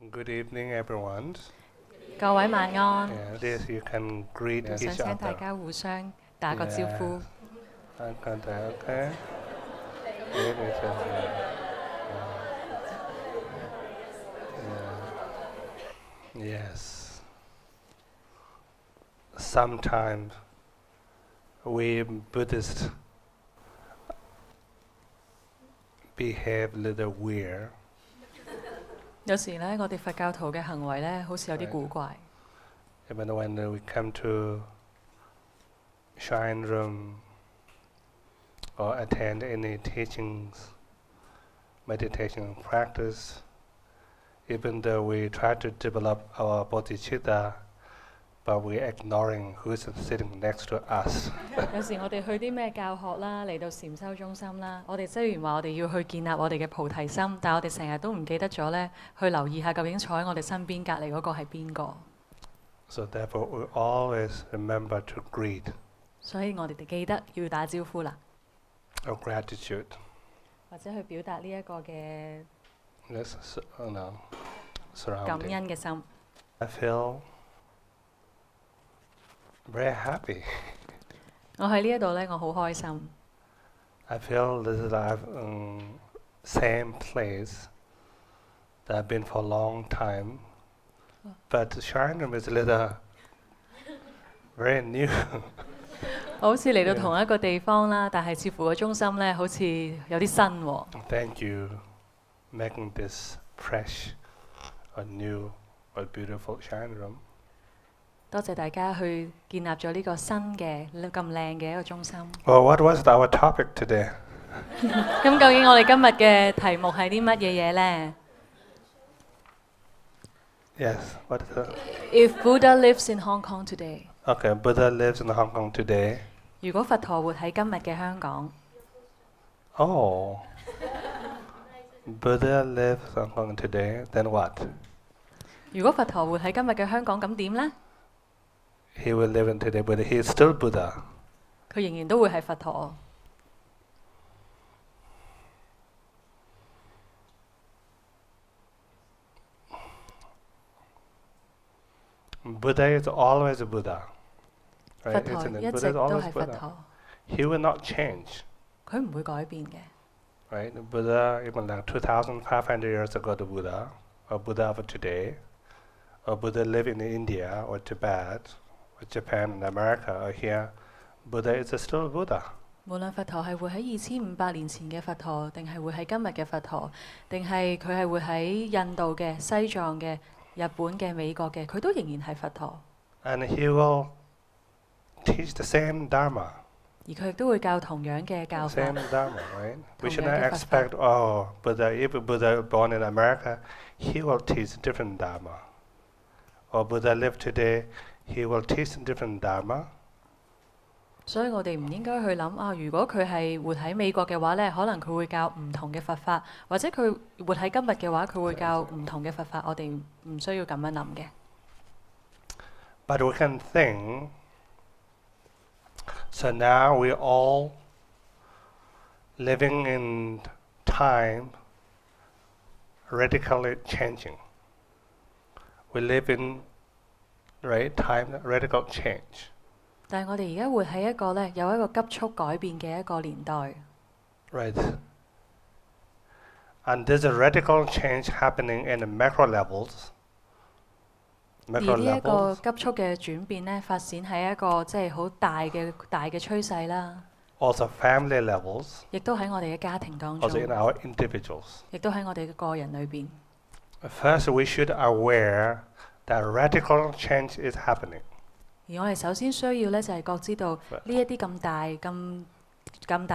Good evening, everyone. 各位晚安。Yeah, this you can greet 想 each 請大 other. 家互相打個招呼。 Eye contact, okay. Greet each other. Yes. Sometimes we Buddhists behave a little weird. 有時呢，我哋佛教徒嘅行為呢，好似有啲古怪。 Even when we come to shrine room or attend any teachings, meditation practice, even though we try to develop our bodhicitta, but we're ignoring who's sitting next to us. 有時我哋去啲咩教學啦，嚟到禪修中心啦，我哋雖然話我哋要去建立我哋嘅菩提心，但係我哋成日都唔記得咗呢，去留意下究竟坐喺我哋身邊隔離嗰個係邊個。 So therefore, we always remember to greet 所以我哋記得要打招呼啦， our gratitude. 或者去表達呢一個嘅 This, 感 surrounding. 恩嘅心。 I feel very happy. 我喺呢一度呢，我好開心。 I feel this is the same place that I've been for a long time, but the shrine room is a little very new. 我好似嚟到同一個地方啦，但係似乎個中心呢，好似有啲新喎。 Thank you, making this fresh, a new, a beautiful shrine room. 多謝大家去建立咗呢個新嘅咁靚嘅一個中心。 Well, what was our topic today? 咁究竟我哋今日嘅題目係啲乜嘢嘢呢？ Yes, what is it? If Buddha lives in Hong Kong today， Okay, Buddha lives in Hong Kong today. 如果佛陀活喺今日嘅香港， Oh, Buddha lives in Hong Kong today, then what? 如果佛陀活喺今日嘅香港，咁點呢？ He will live in today, but he is still Buddha. 佢仍然都會係佛陀。 Buddha is always a Buddha. 佛 Right? 陀 Isn't 一 it? 直 Buddha is 都 always 係佛 Buddha. 陀， He will not change. 佢唔會改變嘅。 Right? Buddha, even like 2,500 years ago, the Buddha, or Buddha of today, or Buddha live in India, or Tibet, or Japan, and America, or here, Buddha is still Buddha. 無論佛陀係活喺2500年前嘅佛陀，定係活喺今日嘅佛陀，定係佢係活喺印度嘅、西藏嘅、日本嘅、美國嘅，佢都仍然係佛陀。 And he will teach the same Dharma. 而佢亦都會教同樣嘅教法。 Same Dharma, right? We should 同樣 not 嘅佛法。 expect, oh, Buddha, if Buddha born in America, he will teach different Dharma. Or Buddha live today, he will teach different Dharma. 所以我哋唔應該去諗啊，如果佢係活喺美國嘅話呢，可能佢會教唔同嘅佛法，或者佢活喺今日嘅話，佢會教唔同嘅佛法。我哋唔需要咁樣諗嘅。 But we can think, so now we all living in time radically changing. We live in, right, time radical change. 但係我哋而家活喺一個呢，有一個急速改變嘅一個年代。 Right. And there's a radical change happening in the macro levels. 而 Macro 呢一個 levels, 急速嘅轉變呢，發展喺一個即係好大嘅趨勢啦， also family levels, 亦都喺我哋嘅家庭當 also in 中， our individuals. 亦都喺我哋嘅個人裏邊。 First, we should aware that radical change is happening. 而我哋首先需要呢，就係覺知道呢一啲咁大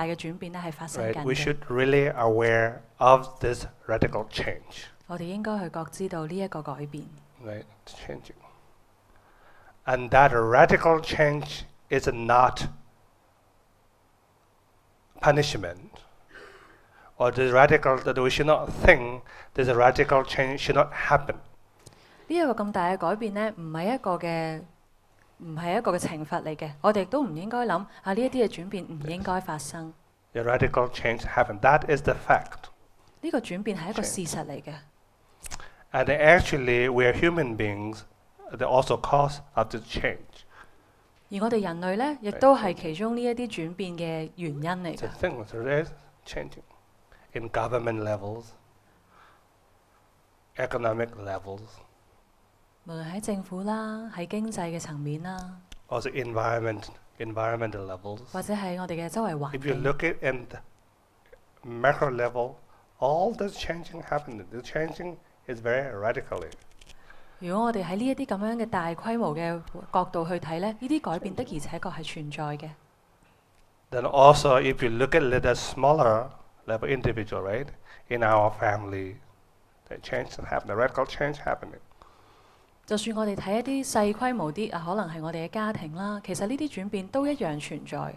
嘅轉變呢係發生 Right? 緊 We 嘅。 should really aware of this radical change. 我哋應該去覺知道呢一個改變。 Right? It's changing. And that radical change is not punishment. Or the radical that we should not think this radical change should not happen. 呢一個咁大嘅改變呢，唔係一個嘅懲罰嚟嘅。我哋亦都唔應該諗啊，呢一啲嘅轉變唔應該發生。 The radical change happened. That is the fact. 呢個轉變係一個事實嚟嘅。And actually, we are human beings. They also cause of the change. 而我哋人類呢，亦都係其中呢一啲轉變嘅原因嚟 The 㗎。 things are changing in government levels, economic levels, 無論喺政府啦，喺經濟嘅層面啦， also environmental levels. 或者喺我哋嘅周圍環 If you 境。 look at in the macro level, all this changing happening. The changing is very radically. 如果我哋喺呢一啲咁樣嘅大規模嘅角度去睇呢，呢啲改變的而且確係存在嘅。 Then also, if you look at the smaller level individual, right, in our family, the change is happening, radical change happening. 就算我哋睇一啲細規模啲可能係我哋嘅家庭啦，其實呢啲轉變都一樣存在。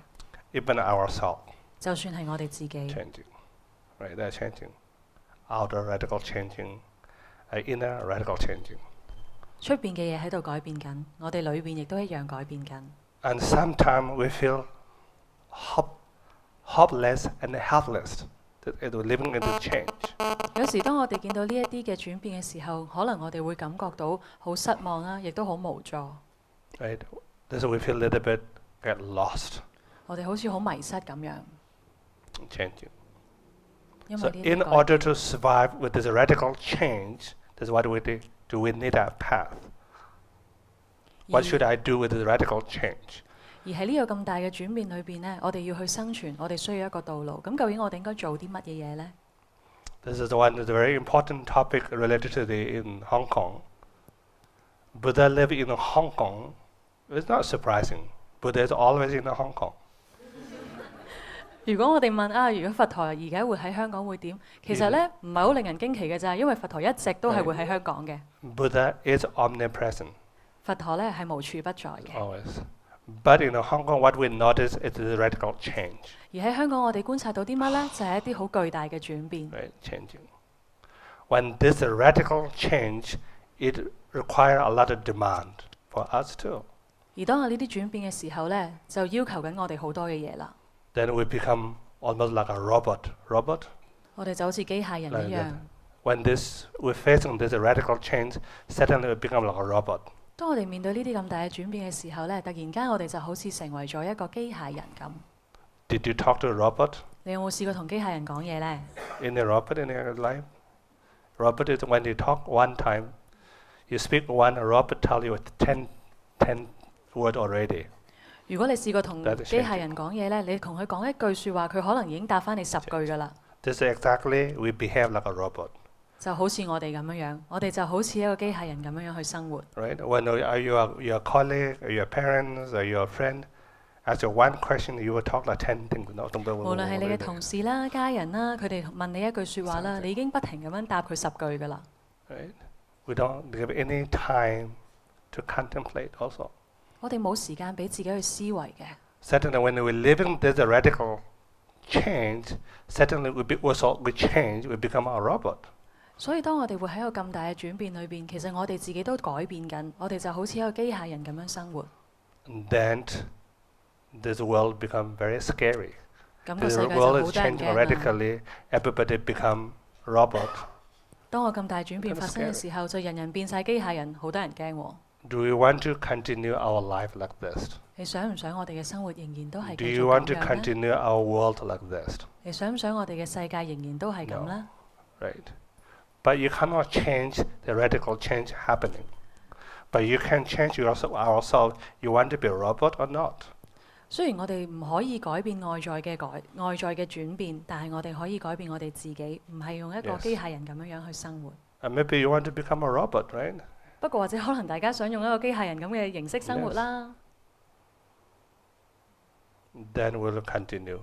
Even ourselves 就算係我哋自己， changing, right? They're changing. Outer radical changing, inner radical changing. 出邊嘅嘢喺度改變緊，我哋裏邊亦都一樣改變緊。 And sometimes we feel hopeless and helpless that we're living in the change. 有時當我哋見到呢一啲嘅轉變嘅時候，可能我哋會感覺到好失望啦，亦都好無助。 Right? So we feel a little bit get lost, 我哋好似好迷失咁樣， changing. 因 So 為呢啲 in 改 order to survive with this radical change, this is what we do we need a path. What should I do with this radical change? 而喺呢個咁大嘅轉變裏邊呢，我哋要去生存，我哋需要一個道路。咁究竟我哋應該做啲乜嘢嘢呢？ This is one of the very important topic related to in Hong Kong. Buddha lived in Hong Kong. It's not surprising. Buddha is always in Hong Kong. 如果我哋問如果佛陀而家活喺香港會點？其實呢，唔係好令人驚奇嘅咋，因為佛陀一直都係活喺香港嘅。 Buddha is omnipresent, 佛陀呢係無處不在嘅。 always. But in Hong Kong, what we notice is the radical change, 而喺香港，我哋觀察到啲乜呢？就係一啲好巨大嘅轉變。 right? Changing. When this radical change, it requires a lot of demand for us too. 而當有呢啲轉變嘅時候呢，就要求緊我哋好多嘅嘢啦。 Then we become almost like a robot. 我哋就好似機械人一樣。 When we're facing this radical change, suddenly we become like a robot. 當我哋面對呢啲咁大嘅轉變嘅時候呢，突然間我哋就好似成為咗一個機械人咁。 Did you talk to a robot? 你有冇試過同機械人講嘢呢？ In a robot in your life? Robot is when you talk one time, you speak one, a robot tell you 10 word already. 如果你試過同機械人講嘢呢，你同佢講一句説話，佢可能已經答翻你10句噶啦。 This is exactly we behave like a robot. 就好似我哋咁樣樣，我哋就好似一個機械人咁樣樣去生活。 Right? When your colleague, or your parents, or your friend ask you one question, you will talk like 10 things. 無論係你嘅同事啦、家人啦，佢哋問你一句説話啦，你已經不停咁樣答佢10句噶啦。 Right? We don't give any time to contemplate also. 我哋冇時間俾自己去思維嘅。 Certainly when we're living this radical change, certainly we change, we become a robot. 所以當我哋會喺一個咁大嘅轉變裏邊，其實我哋自己都改變緊，我哋就好似一個機械人咁樣生活。 And then this world become very scary. 咁個 The 世界就 world 好 is 得人 changing 驚啦。 radically. Everybody become robot. 當我咁大轉變發生嘅時候，就人人變晒機械人，好得人驚喎。 Do we want to continue our life like this? 你想唔想我哋嘅生活仍然都係 Do 繼 you 續 want 咁 to 樣呢？ continue our world like this? 你想唔想我哋嘅世界仍然都係咁呢？ Right. But you cannot change the radical change happening. But you can change ourselves. You want to be a robot or not? 雖然我哋唔可以改變外在嘅轉變，但係我哋可以改變我哋自己，唔係用一個 Yes. 機械人咁樣樣去生活。 And maybe you want to become a robot, right? 不過或者可能大家想用一個機械人咁嘅形式生活啦， Then we'll continue.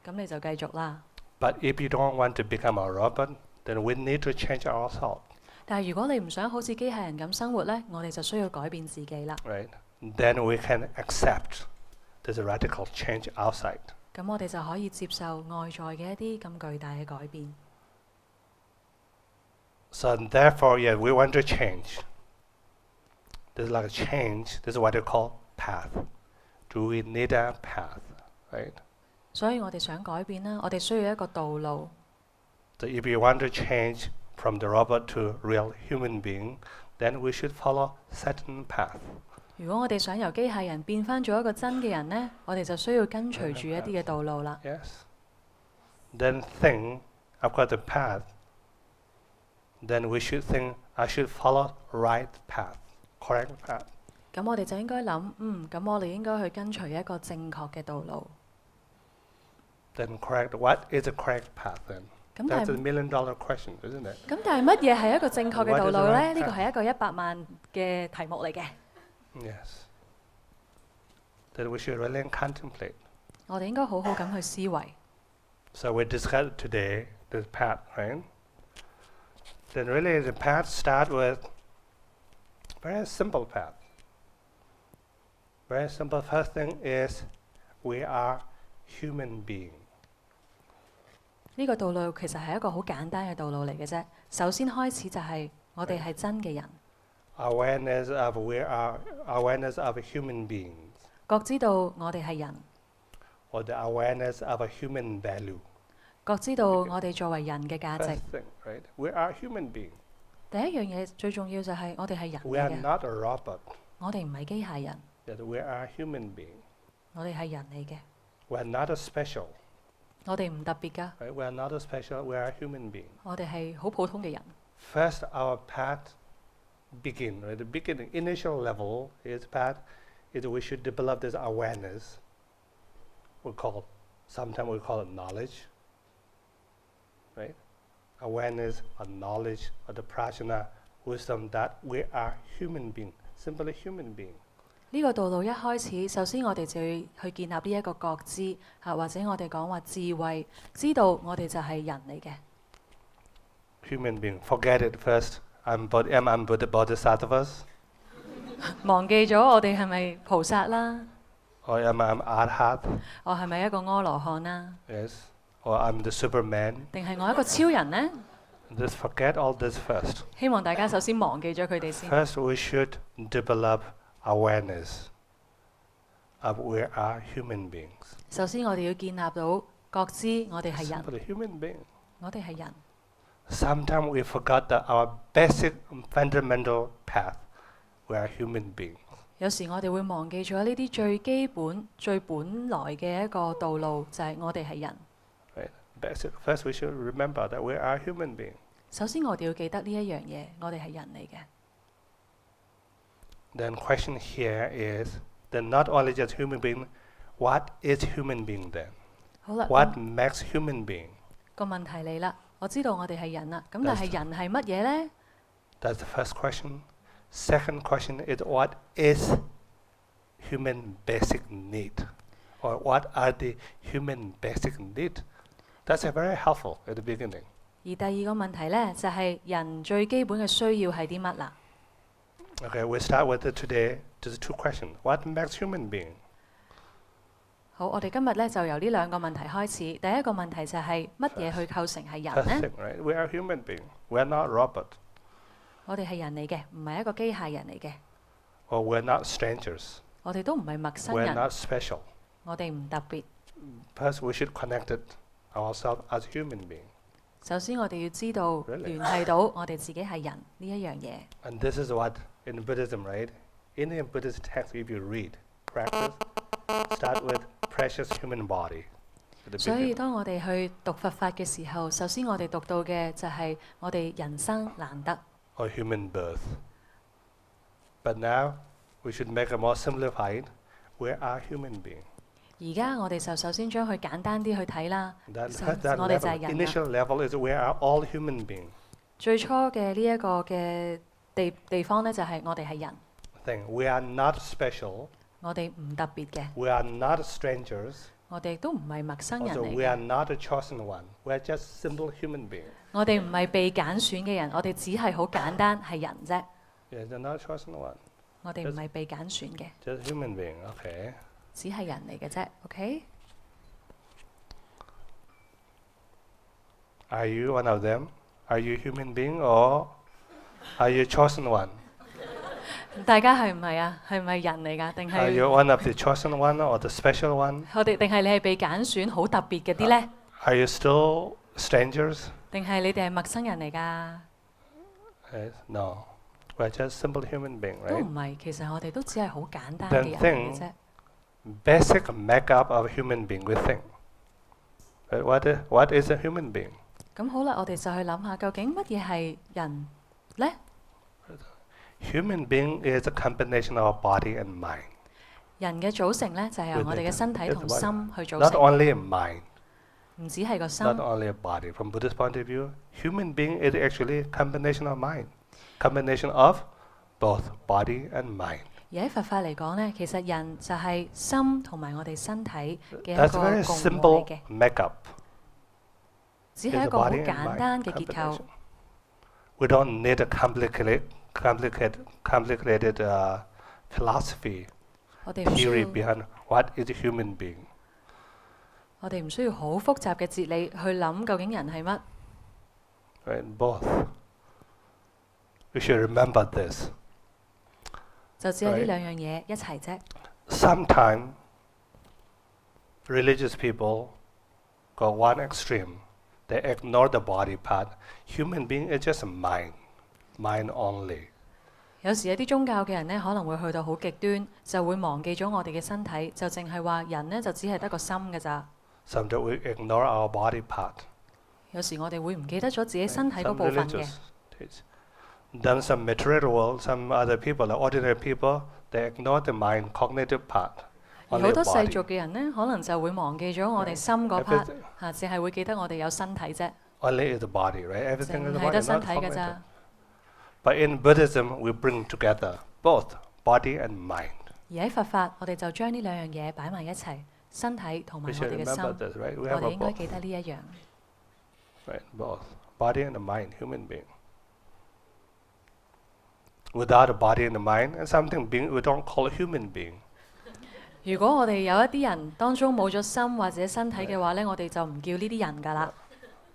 咁你就繼續啦。 But if you don't want to become a robot, then we need to change ourselves, 但係如果你唔想好似機械人咁生活呢，我哋就需要改變自己啦。 right? Then we can accept this radical change outside. 咁我哋就可以接受外在嘅一啲咁巨大嘅改變。 So therefore, yeah, we want to change. This is like a change. This is what they call path. Do we need a path, right? 所以我哋想改變啦，我哋需要一個道路。 So if you want to change from the robot to real human being, then we should follow certain path. 如果我哋想由機械人變翻做一個真嘅人呢，我哋就需要跟隨住一啲嘅道路啦。Yes. Then think about the path. Then we should think I should follow right path, correct path. 咁我哋就應該諗，咁我哋應該去跟隨一個正確嘅道路。Then correct. What is the correct path then? 咁 That's a 但係$1,000,000 question, isn't it? 咁但係乜嘢係一個正確嘅 What 道 is the 路呢？ right 呢個 path? 係一個100萬嘅題目嚟嘅。Yes. Then we should really contemplate. 我哋應該好好咁去思維。So we discussed today the path, right? Then really the path start with very simple path. Very simple. First thing is we are human being. 呢個道路其實係一個好簡單嘅道路嚟嘅啫。首先開始就係我哋係真嘅人， Awareness of we are awareness of human beings, 覺知道我哋係人， or the awareness of a human value. 覺知道我哋作為人嘅價值。 First thing, right? We are human being. 第一樣嘢最重要就係我哋係人 We are 嚟嘅， not a robot. 我哋唔係機械人， That we are human being. 我哋係人嚟嘅， We are not a special. 我哋唔特別㗎， Right? We are not a special. We are human being. 我哋係好普通嘅人。 First, our path begin. Right? The beginning, initial level is path is we should develop this awareness. Sometimes we call it knowledge. Right? Awareness or knowledge or the prajna wisdom that we are human being, simply human being. 呢個道路一開始，首先我哋就要去建立呢一個覺知，或者我哋講話智慧，知道我哋就係人嚟嘅。 Human being. Forget it first. I'm Buddha Bodhisattvas. 忘記咗我哋係咪菩薩啦？ Or I'm Arhat. 我係咪一個阿羅漢啦？ Yes. Or I'm the Superman. 定係我一個超人呢？ Just forget all this first. 希望大家首先忘記咗佢哋先。 First, we should develop awareness of we are human beings. 首先我哋要建立到覺知，我哋係人， Simply human being. 我哋係人。 Sometimes we forgot that our basic fundamental path. We are human beings. 有時我哋會忘記咗呢啲最基本、最本來嘅一個道路，就係我哋係人。 Right? First, we should remember that we are human beings. 首先我哋要記得呢一樣嘢，我哋係人嚟嘅。 Then question here is, then not only just human being, what is human being then? 好啦， What makes human being? 個問題嚟啦。我知道我哋係人啦，咁但係人係乜嘢呢？ That's the first question. Second question is, what is human basic need? Or what are the human basic need? That's very helpful at the beginning. 而第二個問題呢，就係人最基本嘅需要係啲乜啦？ Okay, we start with today. Just two questions. What makes human being? 好，我哋今日呢就由呢兩個問題開始。第一個問題就係乜嘢去構成係 First 人呢？ thing, right? We are human being. We are not robot. 我哋係人嚟嘅，唔係一個機械人嚟嘅。 Or we are not strangers. 我哋都唔係陌生 We are 人， not special. 我哋唔特別。 First, we should connect it ourselves as human being. 首先我哋要知道 Really？聯繫到我哋自己係人呢一樣嘢。 And this is what in Buddhism, right? In a Buddhist text, if you read, practice, start with precious human body. At the 所以 beginning. 當我哋去讀佛法嘅時候，首先我哋讀到嘅就係我哋人生難得。 Or human birth. But now, we should make it more simplified. We are human being. 而家我哋就首先將佢簡單啲去睇啦。 That 首 that 我哋就係 level, 人啦。 initial level is we are all human beings. 最初嘅呢一個嘅地方呢，就係我哋係人， Thing. We are not special. 我哋唔特別嘅， We are not strangers. 我哋都唔係陌生人 Also, 嚟 we are 嘅， not a chosen one. We are just simple human beings. 我哋唔係被揀選嘅人，我哋只係好簡單係人啫， Yes, they're not a chosen one. 我哋唔係被揀選嘅， Just human being. Okay. 只係人嚟嘅啫。OK， Are you one of them? Are you human being or are you chosen one? 大家係唔係啊？係咪人嚟㗎？定 Are you 係 one of the chosen one or the special one? 我哋？定係你係被揀選好特別嗰啲呢？ Are you still strangers? 定係你哋係陌生人嚟㗎？ Right? No, we're just simple human being, 都 right? 唔係，其實我哋都只係好簡單 Then 嘅人嚟嘅 think 啫。 basic makeup of a human being. We think, right? What is a human being? 咁好啦，我哋就去諗下，究竟乜嘢係人呢？ Human being is a combination of body and mind. 人嘅組成呢，就係由我哋嘅身體同心去組 Not 成， only a mind, 唔止係個心。 not only a body. From Buddhist point of view, human being is actually a combination of mind, combination of both body and mind. 而喺佛法嚟講呢，其實人就係心同埋我哋身體嘅一 That's 個 very 共和 simple 嚟嘅， makeup. 只 It's 係 a 一個好 body and 簡 mind 單嘅結構 combination.。We don't need a complicated philosophy 我哋唔需 theory 要， behind what is a human being. 我哋唔需要好複雜嘅哲理去諗究竟人係乜。 Right? Both. We should remember this. 就只係呢 Right. 兩樣嘢一齊啫。 Sometimes religious people go one extreme. They ignore the body part. Human being is just a mind, mind only. 有時有啲宗教嘅人呢，可能會去到好極端，就會忘記咗我哋嘅身體，就淨係話人呢，就只係得個心嘅咋。 Sometimes we ignore our body part. 有時我哋會唔記得咗自己身體嗰 Some 部分嘅。 religious teach. Then some material world, some other people, like ordinary people, they ignore the mind, cognitive part. 而 Only 好 a 多世 body. 俗嘅人呢，可能就會忘記咗我哋心嗰 part 嚇，淨係會記得我哋有身體啫， Only is the body, right? Everything 淨 is the 係得 body, 身 not 體嘅 cognitive. 咋。 But in Buddhism, we bring together both body and mind. 而喺佛法，我哋就將呢兩樣嘢擺埋一齊，身體同埋 We 我 should 哋嘅 remember 心， this, right? We 我 have 哋 a 應該 both, 記得呢一樣。 right? Both body and the mind, human being. Without a body and the mind, and something being we don't call a human being. 如果我哋有一啲人當中冇咗心或者身體嘅話呢，我哋就唔叫呢啲人㗎啦。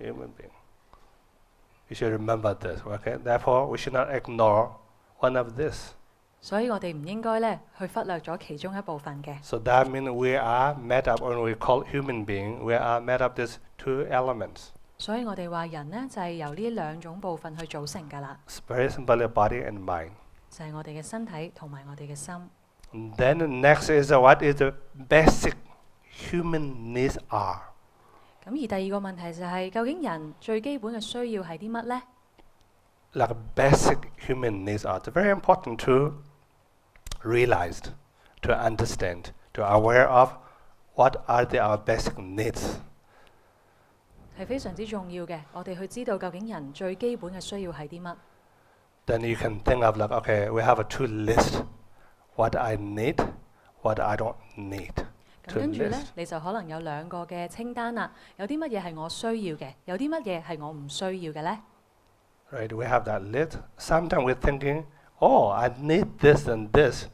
Human being. You should remember this, okay? Therefore, we should not ignore one of this. 所以我哋唔應該呢去忽略咗其中一部分嘅。 So that means we are made up, when we call human being, we are made up these two elements. 所以我哋話人呢，就係由呢兩種部分去組成㗎啦， It's very simply body and mind. 就係我哋嘅身體同埋我哋嘅心。 And then the next is what is the basic human needs are. 咁而第二個問題就係、究竟人最基本嘅需要係啲乜呢？ Like basic human needs are. It's very important to realize, to understand, to aware of what are our basic needs. 係非常之重要嘅，我哋去知道究竟人最基本嘅需要係啲乜。 Then you can think of like, okay, we have a two list. What I need, what I don't need. 咁 To 跟住呢， list. 你就可能有兩個嘅清單啦。有啲乜嘢係我需要嘅，有啲乜嘢係我唔需要嘅呢？ Right? We have that list. Sometimes we're thinking, oh, I need this and this.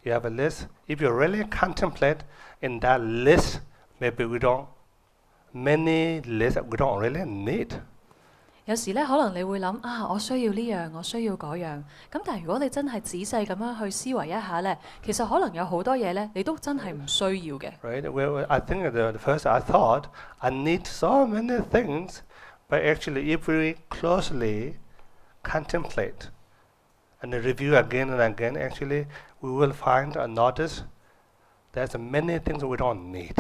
You have a list. If you really contemplate in that list, maybe many lists we don't really need. 有時呢，可能你會諗啊，我需要呢樣，我需要嗰樣。咁但係如果你真係仔細咁樣去思維一下呢，其實可能有好多嘢呢，你都真係唔需要嘅。 Right? I think the first I thought I need so many things, but actually, if we closely contemplate and review again and again, actually, we will find and notice there's many things we don't need.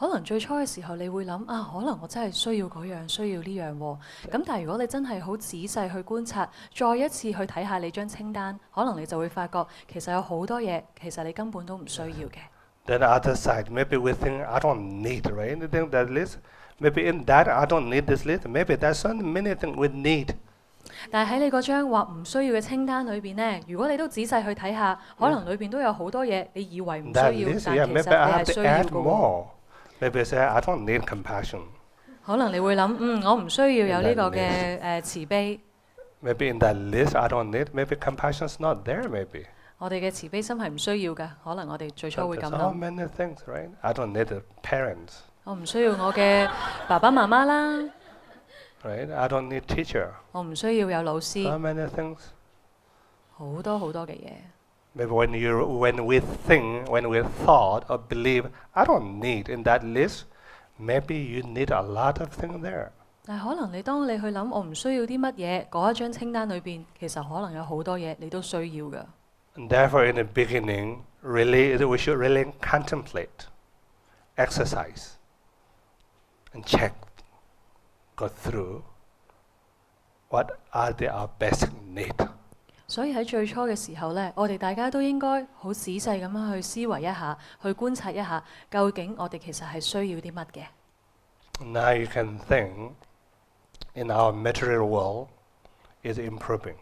可能最初嘅時候，你會諗啊，可能我真係需要嗰樣，需要呢樣喎。咁但係如果你真係好仔細去觀察，再一次去睇下你張清單，可能你就會發覺其實有好多嘢，其實你根本都唔需要嘅。 Then the other side, maybe we think I don't need, right? You think that list, maybe in that I don't need this list. Maybe there's so many things we need. 但係喺你嗰張話唔需要嘅清單裏邊呢，如果你都仔細去睇下，可能裏邊都有好多嘢，你以為唔需 That 要， list, 但 yeah, 其 maybe 實 I 你 have 係 to 需要 add 嘅喎。 more. Maybe say I don't need compassion. 可能你會諗，我唔需要有呢個嘅慈悲。 Maybe in that list I don't need. Maybe compassion's not there. Maybe. 我哋嘅慈悲心係唔需要嘅，可能我哋最初會 There's 咁 so 諗。 many things, right? I don't need the parents, 我唔需要我嘅爸爸媽媽啦， right? I don't need teacher. 我唔需要有老 So 師， many things. 好多好多嘅嘢。 Maybe when we think, when we thought or believe, I don't need in that list. Maybe you need a lot of things there. 但係可能當你去諗我唔需要啲乜嘢，嗰一張清單裏邊其實可能有好多嘢你都需要㗎。And therefore, in the beginning, really, we should really contemplate, exercise, and check, go through what are our basic needs. 所以喺最初嘅時候呢，我哋大家都應該好仔細咁樣去思維一下，去觀察一下，究竟我哋其實係需要啲乜嘅。Now you can think, in our material world, is improving,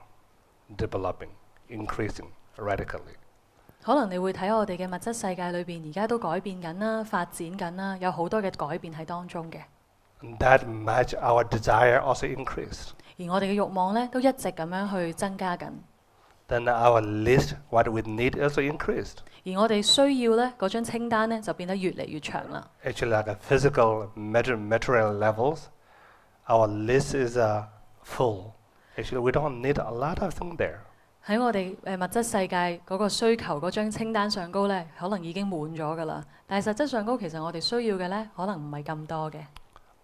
developing, increasing radically. 可能你會睇我哋嘅物質世界裏邊，而家都改變緊啦，發展緊啦，有好多嘅改變喺當中嘅。And that much our desire also increased. 而我哋嘅慾望呢，都一直咁樣去增加緊。Then our list, what we need, also increased. 而我哋需要呢嗰張清單呢，就變得越嚟越長啦。Actually, like a physical, material levels, our list is full. Actually, we don't need a lot of things there. 喺我哋物質世界嗰個需求嗰張清單上高呢，可能已經滿咗㗎啦。但係實質上高，其實我哋需要嘅呢，可能唔係咁多嘅。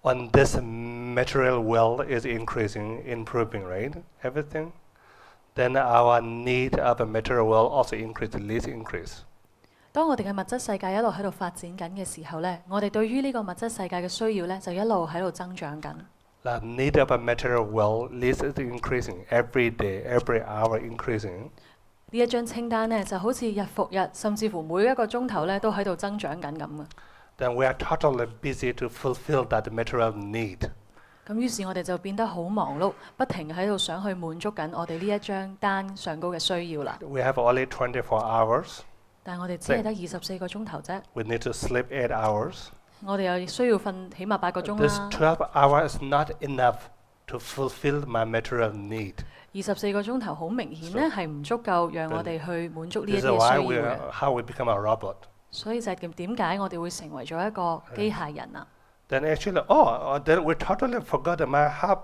When this material world is increasing, improving, right? Everything, then our need of a material world also increase, the list increase. 當我哋嘅物質世界一路喺度發展緊嘅時候呢，我哋對於呢個物質世界嘅需要呢，就一路喺度增長緊。The need of a material world list is increasing every day, every hour increasing. 呢一張清單呢，就好似日復日，甚至乎每一個鐘頭呢，都喺度增長緊咁嘅。Then we are totally busy to fulfill that material need. 咁於是我哋就變得好忙碌，不停喺度想去滿足緊我哋呢一張單上高嘅需要啦。We have only 24 hours. 但係我哋只係得24個鐘頭啫。We need to sleep 8 hours. 我哋又需要瞓起碼8個鐘 This 啦。12 hours is not enough to fulfill my material need. 24個鐘頭好明顯呢係唔足夠讓我哋去滿足呢一 This is 啲 why 需要嘅。how we become a robot. 所以就係點解我哋會成為咗一個機械人啊？ Then actually, then we totally forgot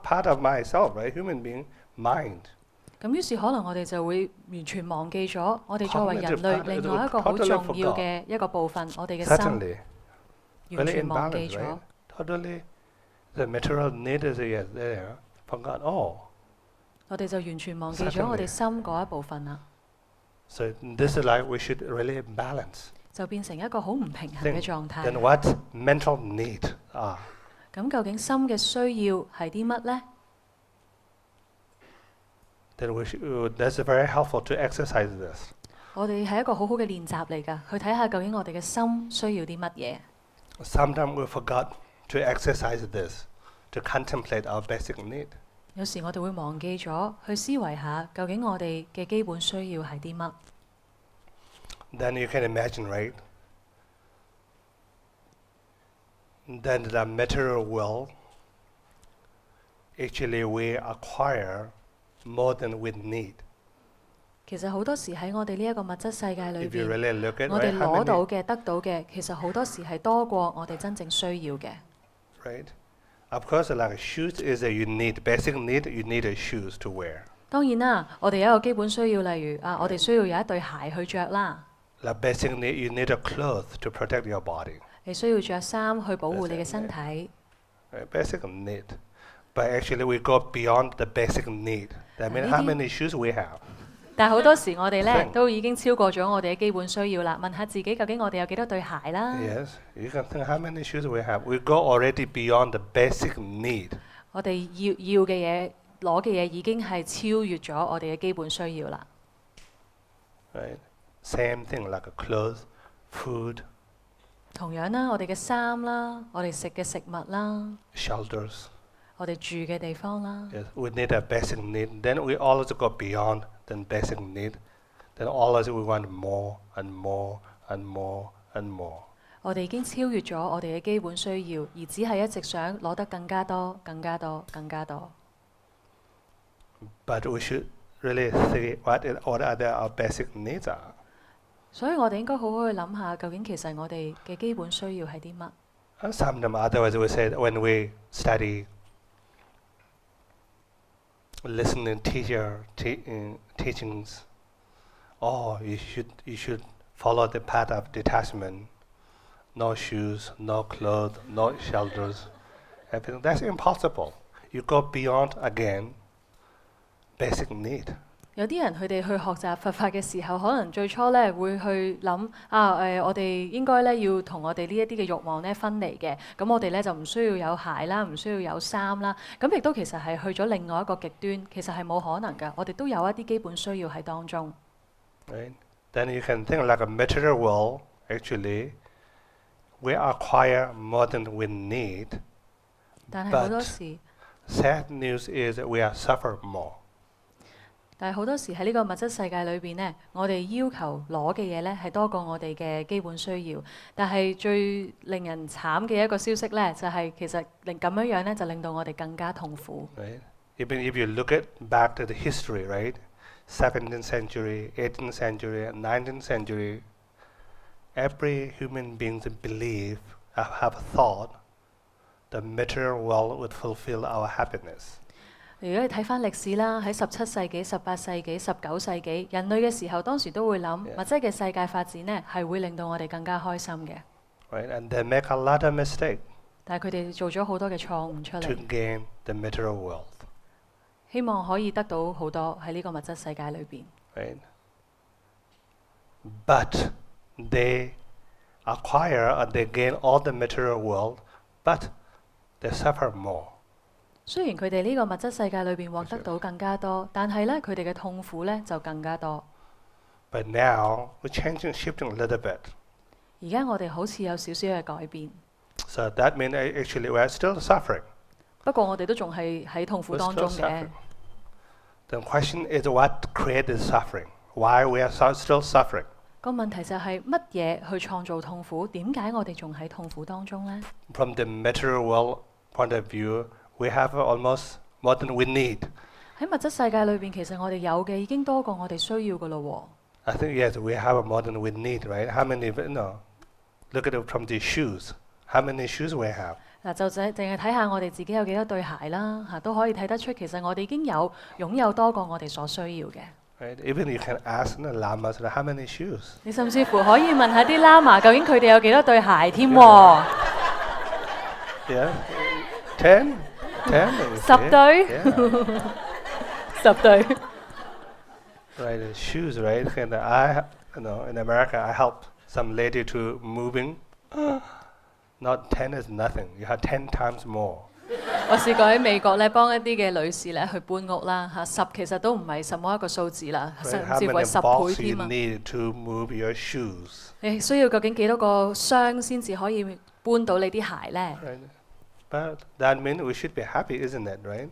part of myself, right? Human being, mind. 咁於是可能我哋就會完全忘記咗我哋作為人類另外一個好重要嘅一個部分，我哋嘅心 Certainly. 完 Really 全忘記 imbalanced, 咗 right?。Totally, the material need is there. Forgot all. 我哋就完全忘記咗我哋心嗰一部分啦， So this is like we should really balance. 就變成一個好唔平衡嘅狀 Then 態。 what mental need are? 咁究竟心嘅需要係啲乜呢？ Then that's very helpful to exercise this. 我哋係一個好好嘅練習嚟㗎，去睇下究竟我哋嘅心需要啲乜嘢。 Sometimes we forgot to exercise this, to contemplate our basic need. 有時我哋會忘記咗去思維下，究竟我哋嘅基本需要係啲乜？ Then you can imagine, right? Then the material world, actually we acquire more than we need. 其實好多時喺我哋呢一個物質世界裏 If you 邊， really look at 我哋 right, 攞到嘅、得到嘅，其實好多時係多過我哋真正需要嘅。 right? Of course, like shoes is you need basic need. You need a shoes to wear. 當然啦，我哋有一個基本需要，例如我哋需要有一對鞋去着啦。 Like basic need, you need a cloth to protect your body. 你需要着衫去保護你嘅身體。 Right? Basic need. But actually, we go beyond the basic need. That means how many shoes we have. 但係好多時我哋呢都已經超過咗我哋嘅基本需要啦。問下自己究竟我哋有幾多對鞋啦？ Yes, you can think how many shoes we have. We go already beyond the basic need. 我哋要嘅嘢，攞嘅嘢已經係超越咗我哋嘅基本需要啦。 Right? Same thing like a clothes, food, 同樣啦，我哋嘅衫啦，我哋食嘅食物啦， shelters. 我哋住嘅地方啦， Yes, we need a basic need. Then we always go beyond the basic need. Then always we want more and more and more and more. 我哋已經超越咗我哋嘅基本需要，而只係一直想攞得更加多、更加多、更加多。 But we should really see what are our basic needs are. 所以我哋應該好好去諗下，究竟其實我哋嘅基本需要係啲乜？ And sometimes otherwise we say when we study, listening teacher teachings, you should follow the path of detachment. No shoes, no clothes, no shelters. Everything. That's impossible. you go beyond again basic need. 有啲人佢哋去學習佛法嘅時候，可能最初咧會去諗我哋應該咧要同我哋呢一啲嘅慾望咧分離嘅，咁我哋咧就唔需要有鞋啦，唔需要有衫啦，咁亦都其實係去咗另外一個極端，其實係冇可能㗎，我哋都有一啲基本需要喺當中。Right? Then you can think like a material world, actually, we acquire more than we need, 但係好多時， sad news is that we are suffer more. 但係好多時喺呢個物質世界裏邊呢，我哋要求攞嘅嘢呢係多過我哋嘅基本需要。但係最令人慘嘅一個消息呢，就係其實咁樣樣呢，就令到我哋更加痛苦。Right? Even if you look at back to the history, right? 17th century, 18th century, 19th century, every human being believe, have thought, the material world would fulfill our happiness. 如果你睇翻歷史啦，喺17世紀、18世紀、19世紀，人類嘅時候，當時都會諗物質嘅世界發展呢係會令到我哋更加開心嘅。Right? And they make a lot of mistake 但係佢哋做咗好多嘅錯誤出 to 嚟， gain the material world. 希望可以得到好多喺呢個物質世界裏邊。Right? But they acquire or they gain all the material world, but they suffer more. 雖然佢哋呢個物質世界裏邊獲得到更加多，但係咧佢哋嘅痛苦咧就更加多。But now we're shifting a little bit. 而家我哋好似有少少嘅改變， So that means actually we're still suffering. 不過我哋都仲係喺痛苦 We're 當 still 中嘅。 suffering. The question is what created suffering? Why we are still suffering? 個問題就係乜嘢去創造痛苦？點解我哋仲喺痛苦當中呢？ From the material world point of view, we have almost more than we need. 喺物質世界裏邊，其實我哋有嘅已經多過我哋需要嘅咯 I think yes, we have more than we need, right? How many? Look at it from the shoes. How many shoes we have? 嗱，就淨係睇下我哋自己有幾多對鞋啦，都可以睇得出其實我哋已經擁有多過我哋所需要嘅。Right? Even you can ask the Lamas how many shoes. 你甚至乎可以問下啲喇嘛，究竟佢哋有幾多對鞋添喎？ Yeah, 10, 10對 Yeah. 10對。 Right, shoes, right? And in America, I help some lady to moving. Not 10 is nothing. You have 10 times more. 我試過喺美國咧幫一啲嘅女士咧去搬屋啦10其實都唔係什麼一個數字啦， Right? 甚 How 至乎 many 係10 boxes 倍 you 添啊！ need to move your shoes? 你需要究竟幾多個箱先至可以搬到你啲鞋咧？ Right? But that means we should be happy, isn't it? Right?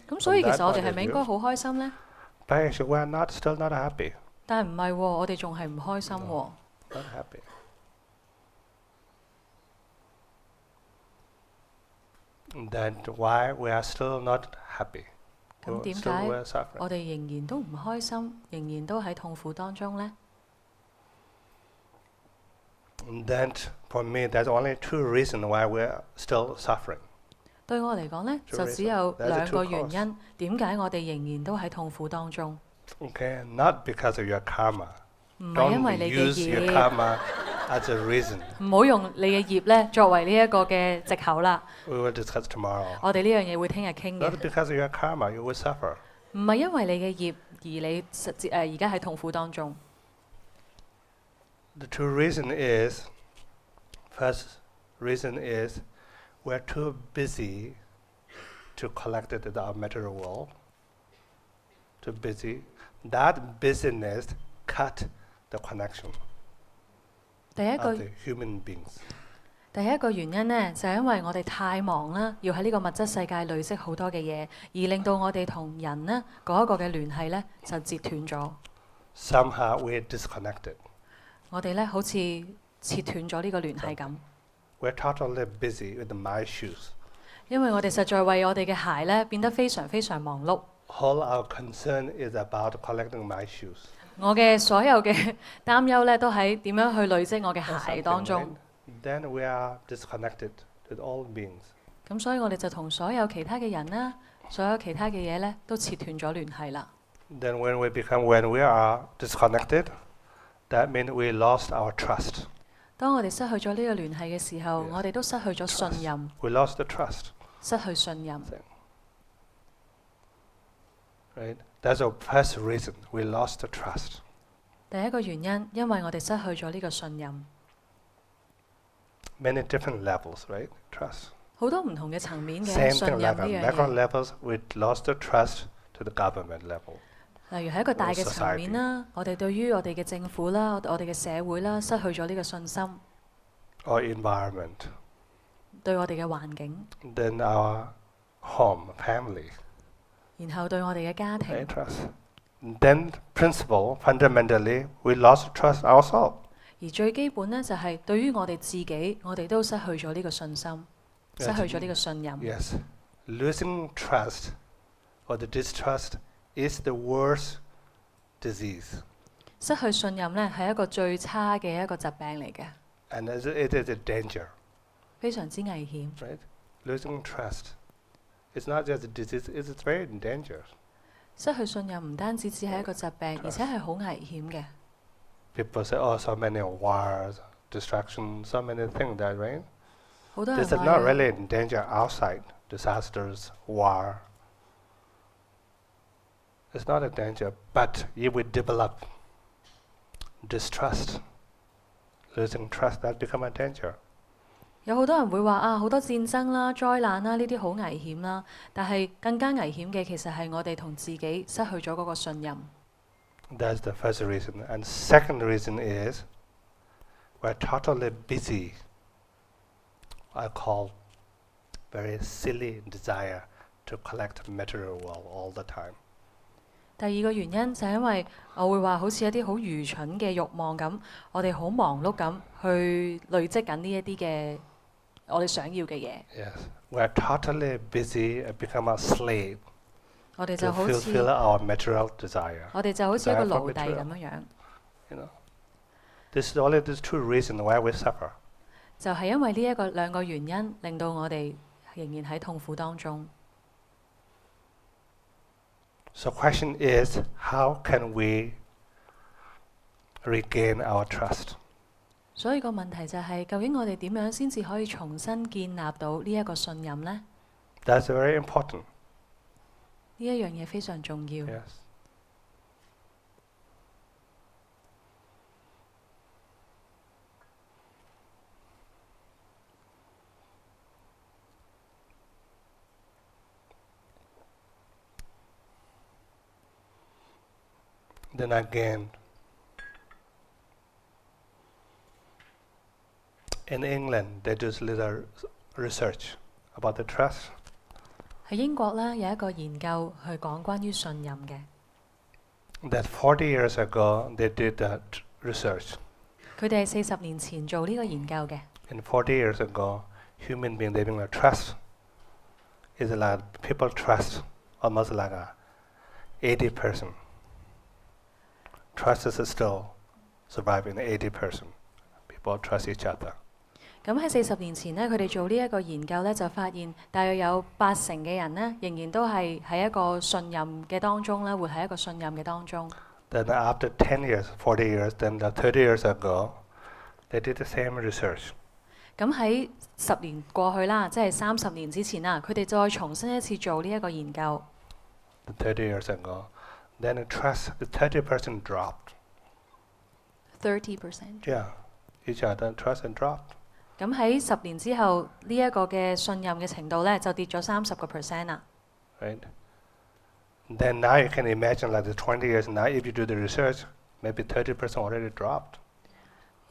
咁所以其 From that 實我哋 point 係 of 咪應 view. 該好開心咧？ But actually, we are still not happy. 但係唔係喎，我哋仲係唔開心喎。 Not happy. That's why we are still not happy. 咁點 Still 解 we're suffering. 我哋仍然都唔開心，仍然都喺痛苦當中咧？ And then, for me, there's only two reasons why we're still suffering. 對我嚟講咧， Two 就只有 reasons. There's 兩 the 個 two 原因，點解我哋仍然都喺痛苦當中？ Okay, not because of your karma. 唔係因 Don't 為你嘅 use your 業， karma as a reason. 唔好用你嘅業咧作為呢一個嘅藉口啦。 We will discuss tomorrow. 我哋呢樣嘢會聽日傾 Not 嘅， because of your karma, you will suffer. 唔係因為你嘅業而你而家喺痛苦當中。 The two reason is, first reason is, we're too busy to collect it in our material world. Too busy. That busyness cut the connection 第一個 of the human beings. 第一個原因呢，就係因為我哋太忙啦，要喺呢個物質世界累積好多嘅嘢，而令到我哋同人呢嗰一個嘅聯繫呢就截斷咗。 Somehow we're disconnected. 我哋呢好似切斷咗呢個聯繫咁， We're totally busy with my shoes. 因為我哋實在為我哋嘅鞋呢變得非常非常忙碌。 All our concern is about collecting my shoes. 我嘅所有嘅擔憂呢，都喺點樣去累積我嘅 Or 鞋 something, 當 right? 中。 Then we are disconnected with all beings. 咁所以我哋就同所有其他嘅人啦，所有其他嘅嘢呢，都切斷咗聯繫啦。 Then when we are disconnected, that means we lost our trust. 當我哋失去咗呢個聯繫嘅時候， Yes. 我哋都失去咗信任， We lost the trust. 失去信任。Right? That's the first reason we lost the trust. 第一個原因，因為我哋失去咗呢個信任。Many different levels, right? Trust. 好多唔同嘅層面嘅 Same 信 thing 任 like 呢 on 樣 macro 嘢。 levels, we lost the trust to the government level. 例如喺一個大嘅層面啦，我哋對於我哋嘅政府啦，我哋嘅社會啦，失去咗呢個信心。Or environment. 對我哋嘅環境。Then our home, family. 然後對我哋嘅家庭。Right? Trust. Then principle, fundamentally, we lost trust ourselves. 而最基本呢，就係對於我哋自己，我哋都失去咗呢個信心，失去咗呢個信任。Yes. Losing trust or the distrust is the worst disease. 失去信任呢，係一個最差嘅一個疾病嚟嘅。And it is a danger. 非常之危險。Right? Losing trust. It's not just a disease, it's very dangerous. 失去信任唔單止只係一個疾病，而且係好危險嘅。People say, oh, so many wars, destruction, so many things that, right? 好多人 This is 話 not really in danger outside. Disasters, war. It's not a danger, but if we develop distrust, losing trust, that become a danger. 有好多人會話啊，好多戰爭啦、災難啦，呢啲好危險啦。但係更加危險嘅，其實係我哋同自己失去咗嗰個信任。That's the first reason. And second reason is we're totally busy. I call very silly desire to collect material wealth all the time. 第二個原因就係因為我會話好似一啲好愚蠢嘅慾望咁，我哋好忙碌咁去累積緊呢一啲嘅我哋想要嘅嘢。Yes, we're totally busy and become a slave 我哋 to 就好似 fulfill our material desire. 我哋就好似一個 Desire for 奴隸 material. 咁樣樣。You know, this is only these two reasons why we suffer. 就係因為呢兩個原因，令到我哋仍然喺痛苦當中。So question is, how can we regain our trust? 所以個問題就係，究竟我哋點樣先至可以重新建立到呢一個信任呢？ That's very important. 呢一樣嘢非常重要。Yes. Then again, in England, they do little research about the trust. 喺英國呢，有一個研究去講關於信任嘅。That 40 years ago, they did that research. 佢哋係40年前做呢個研究嘅。And 40 years ago, human being living with trust is like people trust almost like a 80%. Trust is still surviving 80%. People trust each other. 咁喺40年前呢，佢哋做呢一個研究呢，就發現大約有80%嘅人呢，仍然都係喺一個信任嘅當中啦，活喺一個信任嘅當中。Then after 10 years, 40 years, then 30 years ago, they did the same research. 咁喺10年過去啦，即係30年之前啦，佢哋再重新一次做呢一個研究。 30 years ago, then the trust, the 30% dropped. 30%。Yeah, each other trust and dropped. 咁喺10年之後，呢一個嘅信任嘅程度呢，就跌咗30%啦。Right? Then now you can imagine like the 20 years now, if you do the research, maybe 30% already dropped.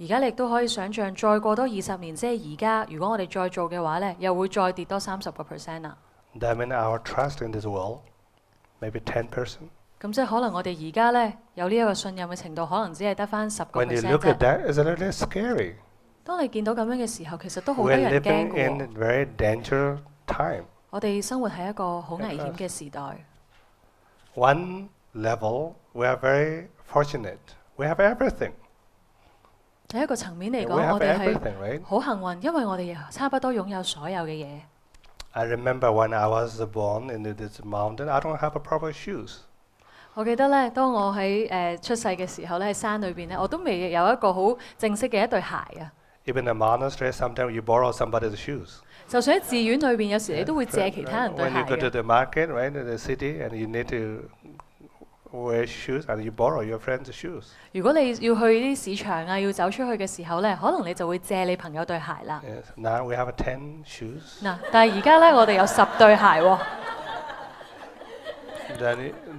而家你亦都可以想像，再過多20年，即係而家，如果我哋再做嘅話呢，又會再跌多30%啦。That means our trust in this world, maybe 10%. 咁即係可能我哋而家呢，有呢一個信任嘅程度，可能只係得返10%。 When you look at that, it's a little scary. 當你見到咁樣嘅時候，其實都好得 We're 人驚 living 嘅 in 喎。 a very dangerous time. 我哋生活喺一個好危險嘅時代。One level, we are very fortunate. We have everything. 喺一個層面嚟 We 講， have 我哋 everything, 係 right? 好幸運，因為我哋差不多擁有所有嘅嘢。 I remember when I was born in this mountain, I don't have a proper shoes. 我記得咧，當我喺出世嘅時候咧，喺山裏邊咧，我都未有一個好正式嘅一對鞋啊。Even in a monastery, sometimes you borrow somebody's shoes. 就算喺寺院裏邊，有時你都會借其他人對 When 鞋 you go to 嘅。 the market, right, in the city, and you need to wear shoes and you borrow your friend's shoes. 如果你要去啲市場啊，要走出去嘅時候呢，可能你就會借你朋友對鞋啦。Yes. Now we have 10 shoes. 嗱，但係而家呢，我哋有10對鞋喎。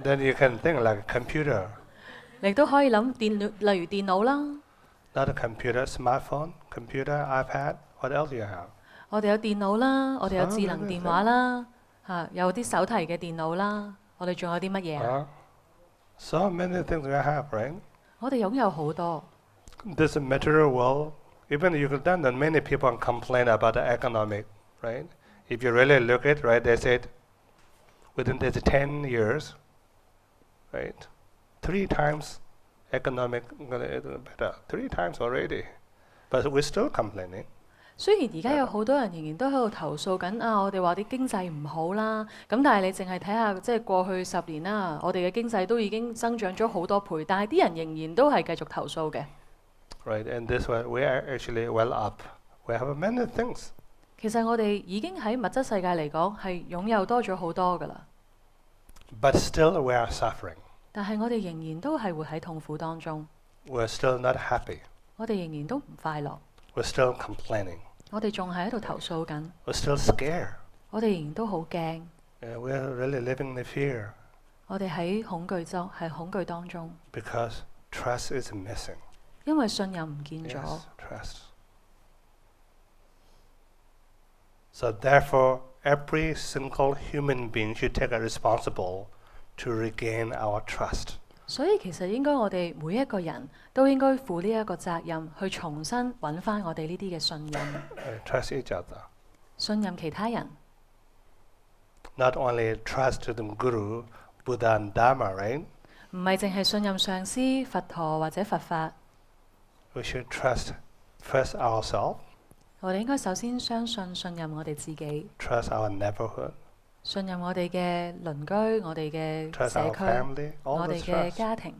Then you can think like a computer. 你都可以諗例如電腦啦。Not a computer, smartphone, computer, iPad. What else do you have? 我哋有電腦啦，我哋有智能電話啦，有啲手提嘅電腦啦。我哋仲有啲乜嘢啊？ So many things we have, right? 我哋擁有好多。This material world, even you could then many people complain about the economic, right? If you really look at it, right, they said within these 10 years, right, 3 times economic better, 3 times already, but we're still complaining. 雖然而家有好多人仍然都喺度投訴緊啊，我哋話啲經濟唔好啦，咁但係你淨係睇下，即係過去10年啦，我哋嘅經濟都已經增長咗好多倍，但係啲人仍然都係繼續投訴嘅。Right, and this way we are actually well up. We have many things. 其實我哋已經喺物質世界嚟講係擁有多咗好多㗎啦。But still we are suffering. 但係我哋仍然都係活喺痛苦當中。We're still not happy. 我哋仍然都唔快樂。We're still complaining. 我哋仲係喺度投訴緊。We're still scared. 我哋仍然都好驚。We're really living in fear. 我哋喺恐懼當中。Because trust is missing. 因為信任唔見咗。Yes, trust. So therefore, every single human being should take a responsible to regain our trust. 所以其實應該我哋每一個人都應該負呢一個責任，去重新揾翻我哋呢啲嘅信任。Trust each other. 信任其他人。Not only trust the Guru, Buddha and Dharma, right? 唔係淨係信任上師、佛陀或者佛法。We should trust first ourselves. 我哋應該首先信任我哋自己。Trust our neighborhood. 信任我哋嘅鄰居、我哋嘅社區、family, 我哋嘅家庭。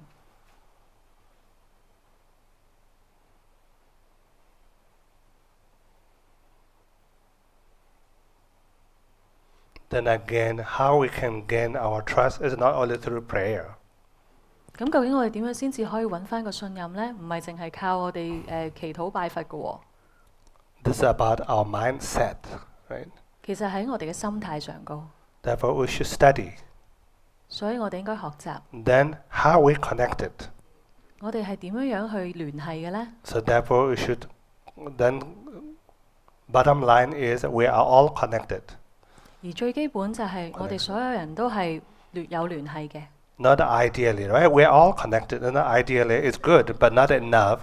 Then again, how we can gain our trust is not only through prayer. 咁究竟我哋點樣先至可以揾翻個信任呢？唔係淨係靠我哋祈禱拜佛嘅喎。This is about our mindset, right? 其實喺我哋嘅心態上高。Therefore, we should study. 所以我哋應該學習。Then, how we connected? 我哋係點樣去聯繫嘅呢？ So therefore, we should. Then, bottom line is we are all connected. 而最基本就係我哋所有人都係有聯繫嘅。Not ideally, right? We are all connected, and ideally it's good, but not enough.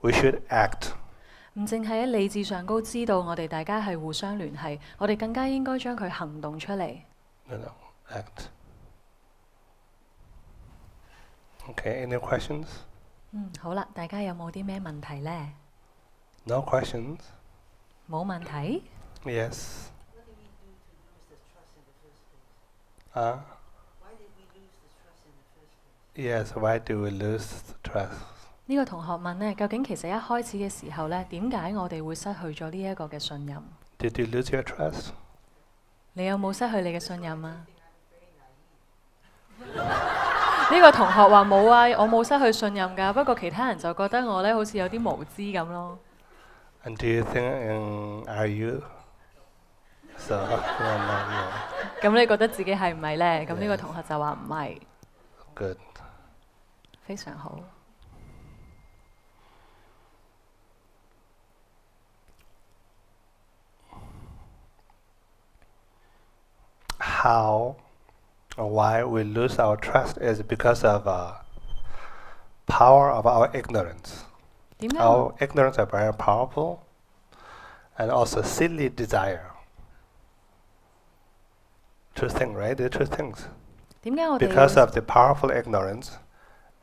We should act. 唔淨係喺理智上高知道我哋大家係互相聯繫，我哋更加應該將佢行動出嚟。Act. Okay, any questions? 好啦，大家有冇啲咩問題呢？ No questions? 冇問題？ Yes. What did we do to lose the trust in the first place? Why did we lose the trust in the first place? Yes, why do we lose trust? 呢個同學問呢，究竟其實一開始嘅時候呢，點解我哋會失去咗呢一個嘅信任？ Did you lose your trust? 你有冇失去你嘅信任啊？呢個同學話冇啊，我冇失去信任㗎，不過其他人就覺得我呢好似有啲無知咁咯。And do you think, are you? So, no. 咁你覺得自己係唔係呢？咁呢個同學就話唔係。Good. 非常好。How or why we lose our trust is because of power of our ignorance. 點解 Our ignorance are very powerful, and also silly desire. Two things, right? They're two things. 點解我哋 Because of the powerful ignorance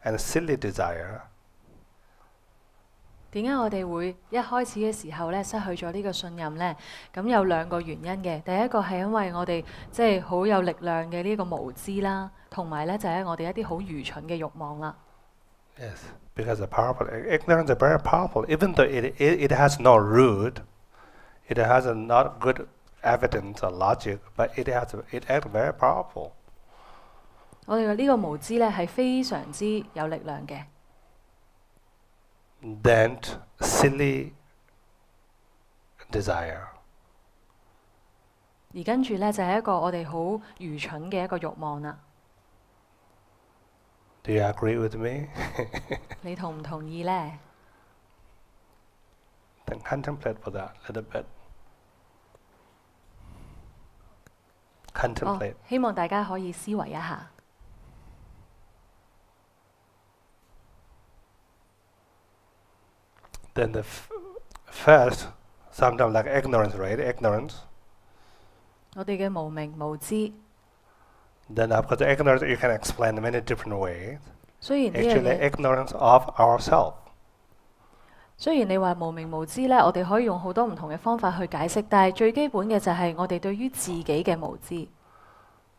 and silly desire, 點解我哋會一開始嘅時候咧失去咗呢個信任呢？咁有兩個原因嘅。第一個係因為我哋即係好有力量嘅呢個無知啦，同埋咧就係我哋一啲好愚蠢嘅慾望啦。yes, because the powerful ignorance is very powerful. Even though it has no root, it has not good evidence or logic, but it acts very powerful. 我哋嘅呢個無知咧係非常之有力量嘅。Then silly desire. 而跟住咧就係一個我哋好愚蠢嘅一個慾望啦。Do you agree with me? 你同唔同意呢？ Then contemplate for that a little bit. Contemplate. 希望大家可以思維一下。Then the first, sometimes like ignorance, right? Ignorance. 我哋嘅無明無知。Then of course ignorance you can explain in many different ways. 雖然呢樣 Actually 嘢， ignorance of ourselves. 雖然你話無明無知呢，我哋可以用好多唔同嘅方法去解釋，但係最基本嘅就係我哋對於自己嘅無知。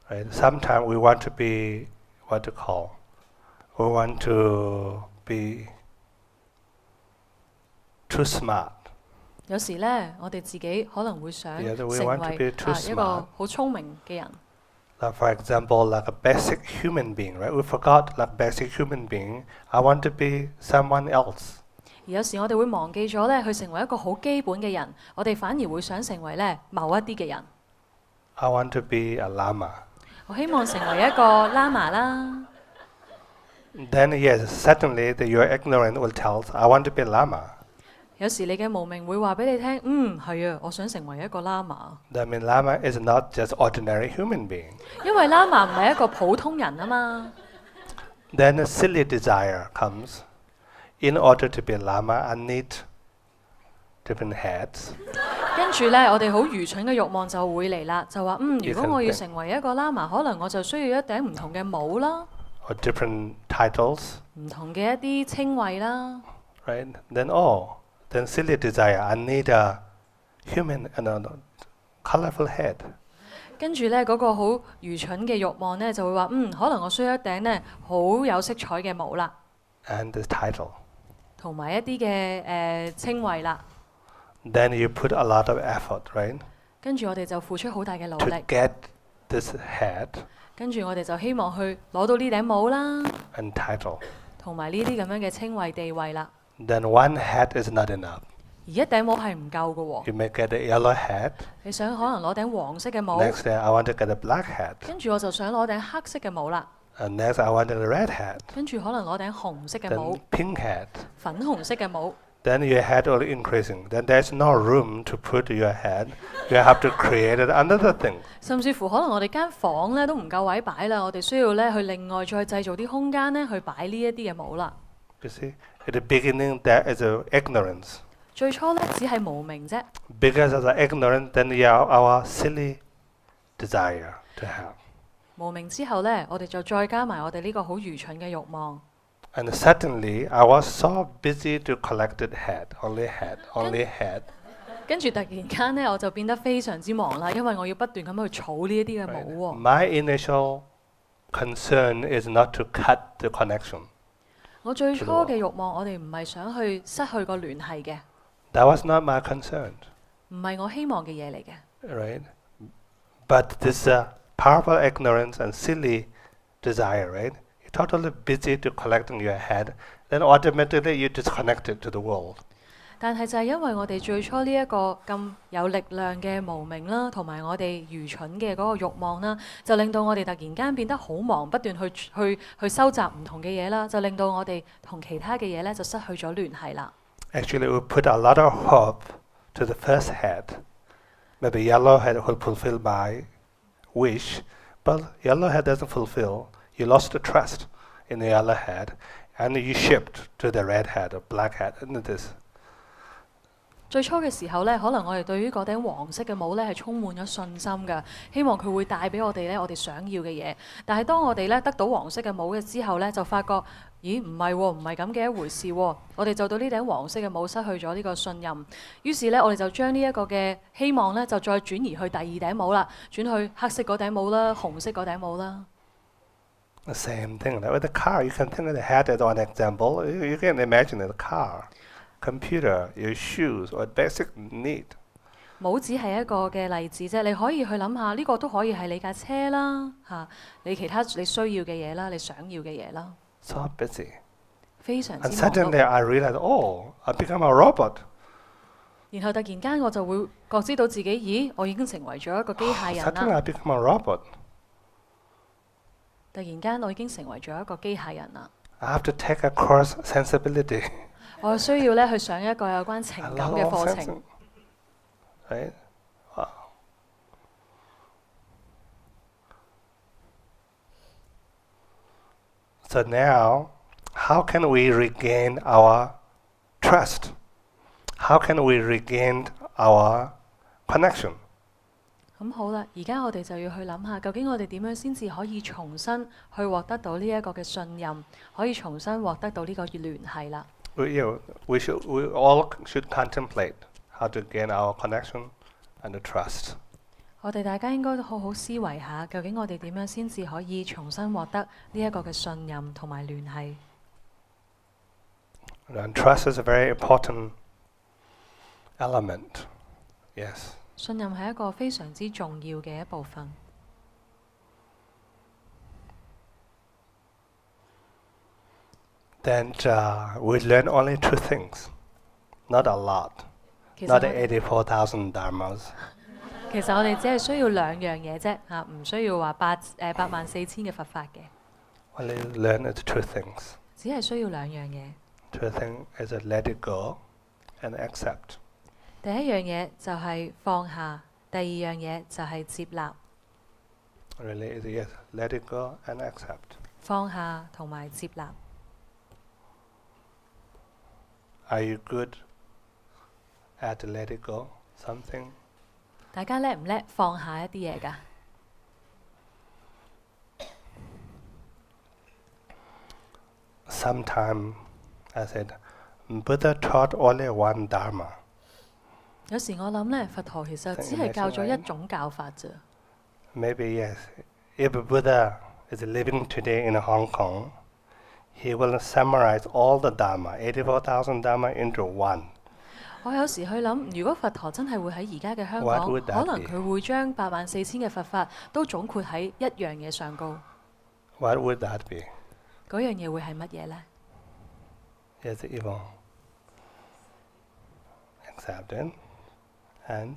Right? Sometimes we want to be what to call. We want to be too smart. 有時呢，我哋自己可能會想 Yeah, 成 we 為 want to be too 一個 smart. 好聰明嘅人。 Like for example, like a basic human being, right? We forgot like basic human being. I want to be someone else. 而有時我哋會忘記咗呢，去成為一個好基本嘅人，我哋反而會想成為呢某一啲嘅人。 I want to be a Lama. 我希望成為一個喇嘛啦。 Then yes, certainly your ignorance will tell us, I want to be a Lama. 有時你嘅無明會話俾你聽，係啊，我想成為一個喇嘛。 That means Lama is not just ordinary human being. 因為喇嘛唔係一個普通人啊嘛。 Then a silly desire comes. In order to be a Lama, I need different hats. 跟住呢，我哋好愚蠢嘅慾望就會嚟啦，就話如果我要成為一個喇嘛，可能我就需要一頂唔同嘅帽啦， Or different titles, 唔同嘅一啲稱謂啦。 right? Then silly desire, I need a human and a colorful head. 跟住呢，嗰個好愚蠢嘅慾望呢，就會話可能我需要一頂呢好有色彩嘅帽啦， And the title. 同埋一啲嘅稱謂啦。 Then you put a lot of effort, right? 跟住我哋就付出好大嘅努 To 力， get this head 跟住我哋就希望去攞到呢頂帽啦， and title. 同埋呢啲咁樣嘅稱謂地位啦。 Then one hat is not enough. 而一頂帽係唔夠嘅喎， You may get a yellow hat. 你想可能攞頂黃色嘅帽， Next day, I want to get a black hat. 跟住我就想攞頂黑色嘅帽啦， And next, I want a red hat. 跟住可能攞頂紅色嘅帽 Then、pink hat. 粉紅色嘅帽。 Then your head will increasing. Then there's no room to put your head. You have to create another thing. 甚至乎可能我哋間房咧都唔夠位擺啦，我哋需要咧去另外再製造啲空間咧去擺呢一啲嘅帽啦。 You see, at the beginning there is a ignorance. 最初咧只係無明啫， Because of the ignorance, then you have our silly desire to have. 無明之後咧，我哋就再加埋我哋呢個好愚蠢嘅慾望。 And suddenly, I was so busy to collect the head, only head, only head. 跟住突然間咧，我就變得非常之忙啦，因為我要不斷咁去儲呢一啲嘅帽 Right? 喎。 My initial concern is not to cut the connection. 我最初嘅慾望，我哋唔係想去失去個聯繫嘅， That was not my concern, 唔係我希望嘅嘢嚟嘅。 right? But this powerful ignorance and silly desire, right? You're totally busy to collecting your head, then automatically you disconnected to the world. 但係就係因為我哋最初呢一個咁有力量嘅無明啦，同埋我哋愚蠢嘅嗰個慾望啦，就令到我哋突然間變得好忙，不斷去收集唔同嘅嘢啦，就令到我哋同其他嘅嘢咧就失去咗聯繫啦。 Actually, we put a lot of hope to the first head. Maybe yellow head will fulfill my wish, but yellow head doesn't fulfill. You lost the trust in the yellow head, and you shift to the red head or black head, isn't this? 最初嘅時候咧，可能我哋對於嗰頂黃色嘅帽咧係充滿咗信心㗎，希望佢會帶俾我哋咧我哋想要嘅嘢。但係當我哋咧得到黃色嘅帽嘅之後咧，就發覺，咦唔係喎，唔係咁嘅一回事喎。我哋就對呢頂黃色嘅帽失去咗呢個信任。於是咧，我哋就將呢一個嘅希望咧，就再轉移去第二頂帽啦，轉去黑色嗰頂帽啦，紅色嗰頂帽啦。 The same thing. Like with the car, you can think of the head as one example. You can imagine the car, computer, your shoes, or basic need. 帽子係一個嘅例子啫，你可以去諗下，呢個都可以係你架車啦，你其他你需要嘅嘢啦，你想要嘅嘢啦。So busy. 非常之 And 忙碌。 suddenly I realized, oh, I become a robot. 然後突然間我就會覺知到自己，咦，我已經成為咗一個機械人 Suddenly 啦！ I become a robot. 突然間我已經成為咗一個機械人啦！ I have to take a course sensibility. 我需要咧去上一個有關情 A 感 lot 嘅 of 課 sense, 程。 right? Wow. So now, how can we regain our trust? How can we regain our connection? 咁好啦，而家我哋就要去諗下，究竟我哋點樣先至可以重新去獲得到呢一個嘅信任，可以重新獲得到呢個聯繫啦。We all should contemplate how to gain our connection and the trust. 我哋大家應該好好思維下，究竟我哋點樣先至可以重新獲得呢一個嘅信任同埋聯繫。And trust is a very important element. Yes. 信任係一個非常之重要嘅一部分。Then we learn only two things, not a lot, 其實 not 我哋 84,000 dharmas. 其實我哋只係需要兩樣嘢啫，唔需要話84000嘅佛法嘅， Only learn is two things. 只係需要兩樣嘢。 Two things is to let it go and accept. 第一樣嘢就係放下，第二樣嘢就係接納。 Really, yes, let it go and accept. 放下同埋接納。 Are you good at let it go something? 大家叻唔叻放下一啲嘢㗎？ Sometime I said, Buddha taught only one dharma. 有時我諗呢，佛陀其實只係教咗一種教法啫。 Maybe yes. If Buddha is living today in Hong Kong, he will summarize all the dharma, 84,000 dharma into one. 我有時去諗，如果佛陀真係會喺而家嘅香 What 港， would that 可能 be? 佢會將84000嘅佛法都總括喺一樣嘢上高。 What would that be? 嗰樣嘢會係乜嘢呢？ Yes, evil. Accept it and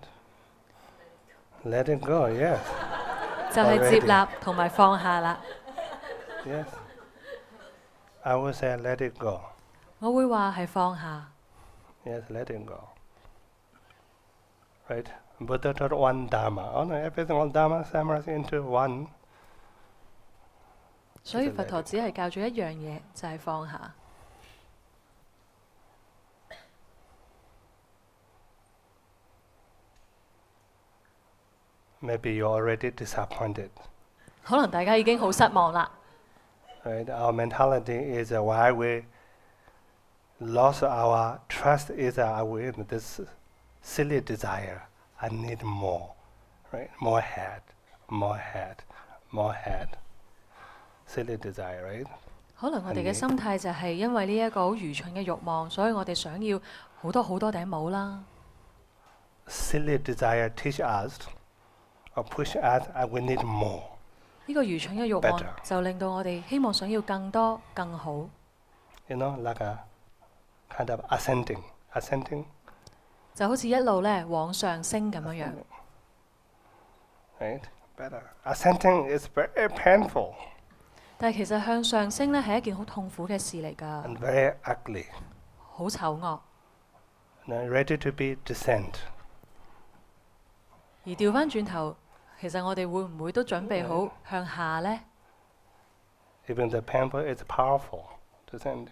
let it go, yes. 就係接納同埋放下啦。 Yes. I would say let it go. 我會話係放下。 Yes, let it go. Right? Buddha taught one dharma. Oh no, everything, all dharma summarized into one. 所以佛陀只係教咗一樣嘢，就係放下。 Maybe you're already disappointed. 可能大家已經好失望啦。 Right? Our mentality is why we lost our trust is we in this silly desire. I need more. Right? More head, more head, more head. Silly desire, right? 可能我哋嘅心態就係因為呢一個好愚蠢嘅慾望，所以我哋想要好多好多頂帽啦。 Silly desire teach us or push us we need more. 呢個愚蠢嘅慾望 Better. 就令到我哋希望想要更多更好， You know, like a kind of ascending. Ascending. 就好似一路咧往上升咁樣樣。 Right? Better. Ascending is very painful 但係其實向上升咧係一件好痛苦嘅事嚟㗎， and very ugly. 好醜惡。 Now, ready to be descent. 而調翻轉頭，其實我哋會唔會都準備好向下呢？ Even the painful is powerful. Descending.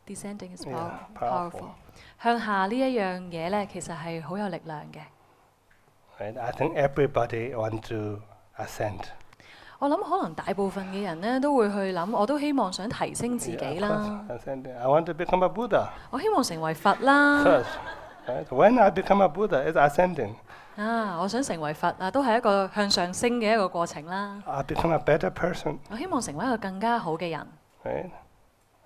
Descending is Yeah, powerful. powerful. 向下呢一樣嘢咧，其實係好有力量嘅。 Right? I think everybody want to ascend. 我諗可能大部分嘅人咧都會去諗，我都希望想提升自己 Yeah, of 啦， course, ascending. I want to become a Buddha 我希望成為佛啦。 first. Right? When I become a Buddha, it's ascending. 我想成為佛都係一個向上升嘅一個過程啦。 I become a better person. 我希望成為一個更加好嘅人， Right?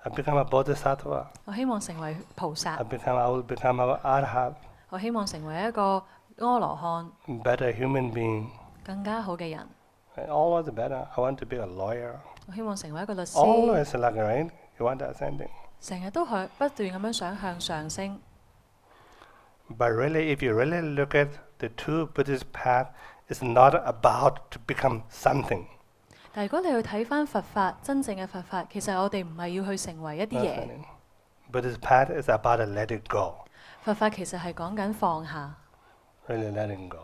I become a bodhisattva. 我希望成為菩薩 I will become a arhat. 我希望成為一個阿羅漢， better human being. 更加好嘅人。 Always better. I want to be a lawyer. 我希望成為一個律師， Always like, right? You want ascending. 成日都不斷咁樣想向上升。 But really, if you really look at the two Buddhist paths, it's not about to become something. 但如果你去睇翻佛法，真正嘅佛法，其實我哋唔係要去成為一啲嘢。 Buddhist path is about to let it go. 佛法其實係講緊放下， Really letting go.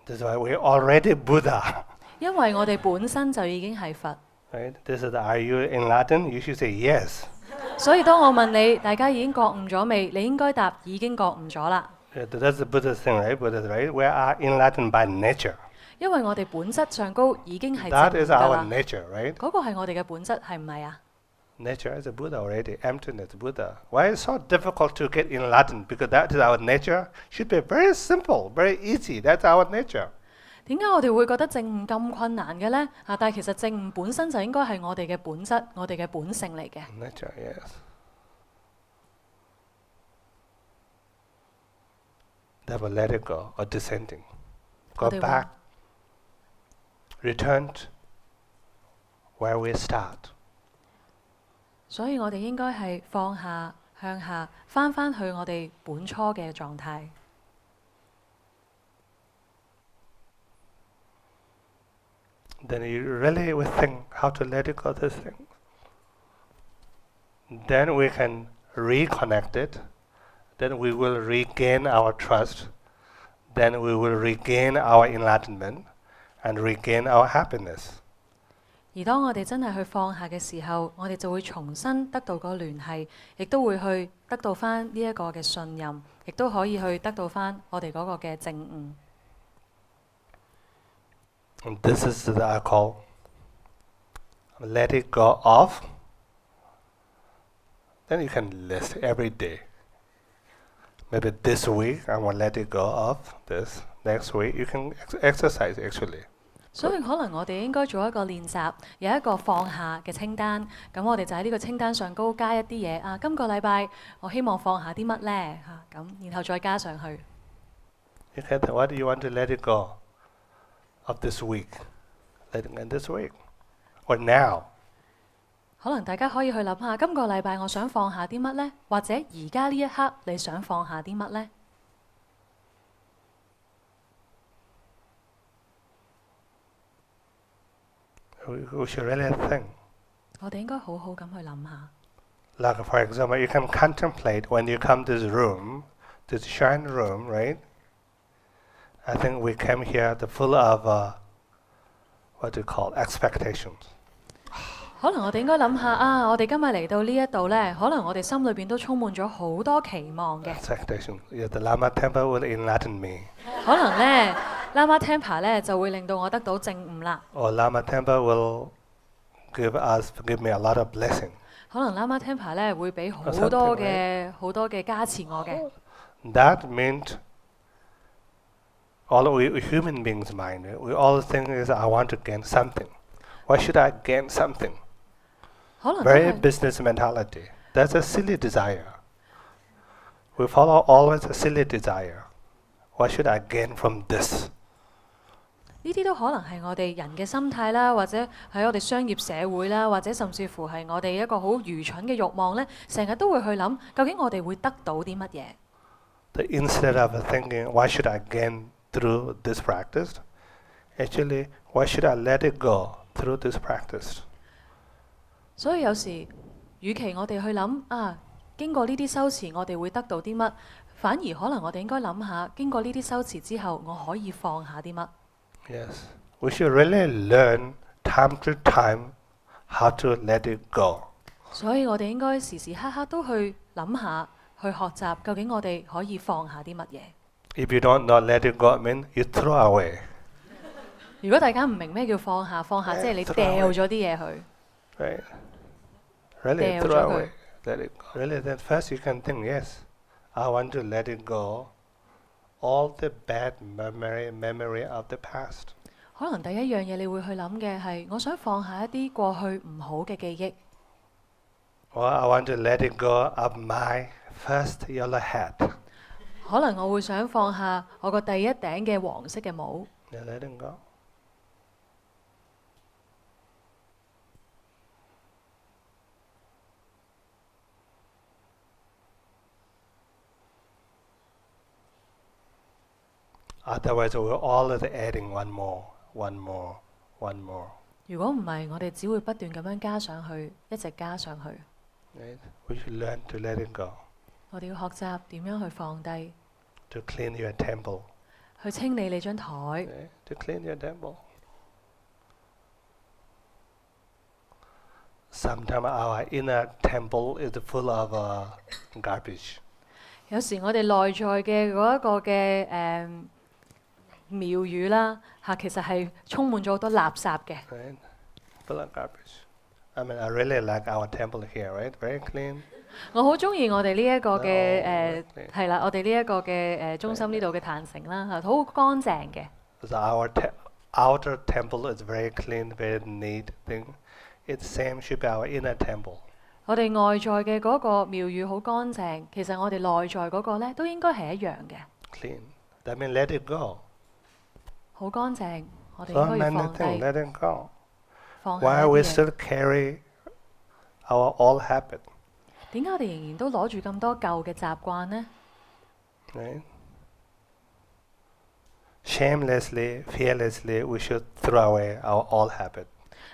That's why we're already Buddha. 因為我哋本身就已經係佛。 Right? This is are you enlightened? You should say yes. 所以當我問你，大家已經覺悟咗未？你應該答已經覺悟咗啦。 That's the Buddhist thing, right? Buddhist, right? We are enlightened by nature. 因為我哋本質上高已經係 That 正 is 㗎 our 啦。 nature, right? 嗰個係我哋嘅本質，係唔係啊？ Nature is a Buddha already. Emptiness, Buddha. Why is it so difficult to get enlightened? Because that is our nature. Should be very simple, very easy. That's our nature. 點解我哋會覺得證悟咁困難嘅呢？但係其實證悟本身就應該係我哋嘅本質，我哋嘅本性嚟嘅。 Nature, yes. Never let it go or descending. Go They back. Return to where we start. 所以我哋應該係放下、向下，翻去我哋本初嘅狀態。 Then you really will think how to let it go these things. Then we can reconnect it. Then we will regain our trust. Then we will regain our enlightenment and regain our happiness. 而當我哋真係去放下嘅時候，我哋就會重新得到個聯繫，亦都會去得到翻呢一個嘅信任，亦都可以去得到翻我哋嗰個嘅證悟。 And this is what I call let it go off. Then you can list every day. Maybe this week I will let it go off. This next week you can exercise actually. 所以可能我哋應該做一個練習，有一個放下嘅清單。咁我哋就喺呢個清單上高加一啲嘢啊。今個禮拜我希望放下啲乜呢？嚇咁，然後再加上去。 You can think, what do you want to let it go of this week? Let it go this week or now. 可能大家可以去諗下，今個禮拜我想放下啲乜呢？或者而家呢一刻你想放下啲乜呢？ We should really think. 我哋應該好好咁去諗下。 Like for example, you can contemplate when you come to this room, this shrine room, right? I think we came here full of what do you call expectations. 可能我哋應該諗下啊，我哋今日嚟到呢一度呢，可能我哋心裏邊都充滿咗好多期望嘅。 Expectation. Yeah, the Lama Tenpa will enlighten me. 可能呢，Lama Tenpa 呢就會令到我得到證悟啦。 Or Lama Tenpa will give me a lot of blessing. 可能 Lama Tenpa 呢會俾好多嘅加持我嘅。 That means all we human beings mind, we all think is I want to gain something. Why should I gain something? 可能都 Very 係 business mentality. That's a silly desire. We follow always a silly desire. Why should I gain from this? 呢啲都可能係我哋人嘅心態啦，或者喺我哋商業社會啦，或者甚至乎係我哋一個好愚蠢嘅慾望呢，成日都會去諗，究竟我哋會得到啲乜嘢？ Instead of thinking, why should I gain through this practice? Actually, why should I let it go through this practice? 所以有時，與其我哋去諗啊，經過呢啲修持，我哋會得到啲乜，反而可能我哋應該諗下，經過呢啲修持之後，我可以放下啲乜。 Yes, we should really learn time to time how to let it go. 所以我哋應該時時刻刻都去諗下，去學習究竟我哋可以放下啲乜嘢。 If you don't know let it go, mean you throw away. 如果大家唔明咩叫放下，放下即係你掉咗啲嘢去。 Right? Really throw away. Let it go. Really, then first you can think, yes, I want to let it go. All the bad memory of the past. 可能第一樣嘢你會去諗嘅係，我想放下一啲過去唔好嘅記憶。 Or I want to let it go of my first yellow hat. 可能我會想放下我個第一頂嘅黃色嘅帽。Yeah, letting go. Otherwise, we're always adding one more, one more, one more. 如果唔係，我哋只會不斷咁樣加上去，一直加上去。Right? We should learn to let it go, 我哋要學習點樣去放低， to clean your temple. 去清理你張台， Right? To clean your temple. Sometimes our inner temple is full of garbage. 有時我哋內在嘅嗰一個嘅廟宇啦，其實係充滿咗好多垃圾嘅。Right? Full of garbage. I mean, I really like our temple here, right? Very clean. 我好中意我哋呢一個嘅對係啦，我哋呢一個嘅中心呢度嘅壇城啦，好乾淨嘅。So our outer temple is very clean, very neat thing. It's same should be our inner temple. 我哋外在嘅嗰個廟宇好乾淨，其實我哋內在嗰個咧都應該係一樣嘅， Clean. That means let it go. 好乾淨。我哋 So 應該要 many 放 things, 低， let it go. 放下 Why 一 we 啲嘢。 still carry our old habit, 點解我哋仍然都攞住咁多舊嘅習慣呢？ right? Shamelessly, fearlessly, we should throw away our old habit.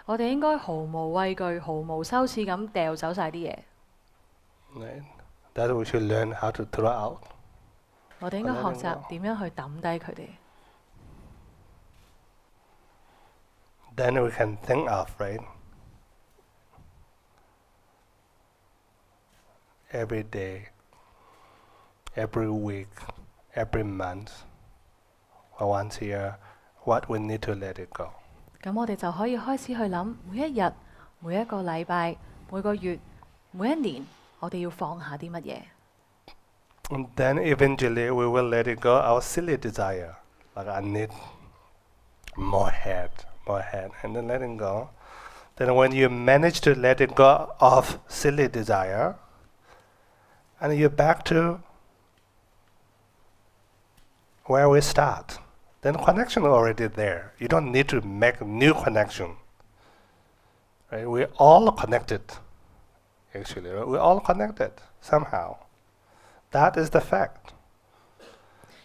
我哋應該毫無畏懼、毫無羞恥咁掉走晒啲嘢。 Right? That we should learn how to throw out. 我哋應該學 letting 習 go. 點樣去抌低佢哋。 Then we can think of, right? Every day, every week, every month, or once a year, what we need to let it go. 咁我哋就可以開始去諗，每一日、每一個禮拜、每個月、每一年，我哋要放下啲乜嘢。 And then eventually we will let it go our silly desire. Like I need more head, and then letting go. Then when you manage to let it go of silly desire, and you're back to where we start, then connection already there. You don't need to make new connection. Right? We're all connected. Actually, we're all connected somehow. That is the fact.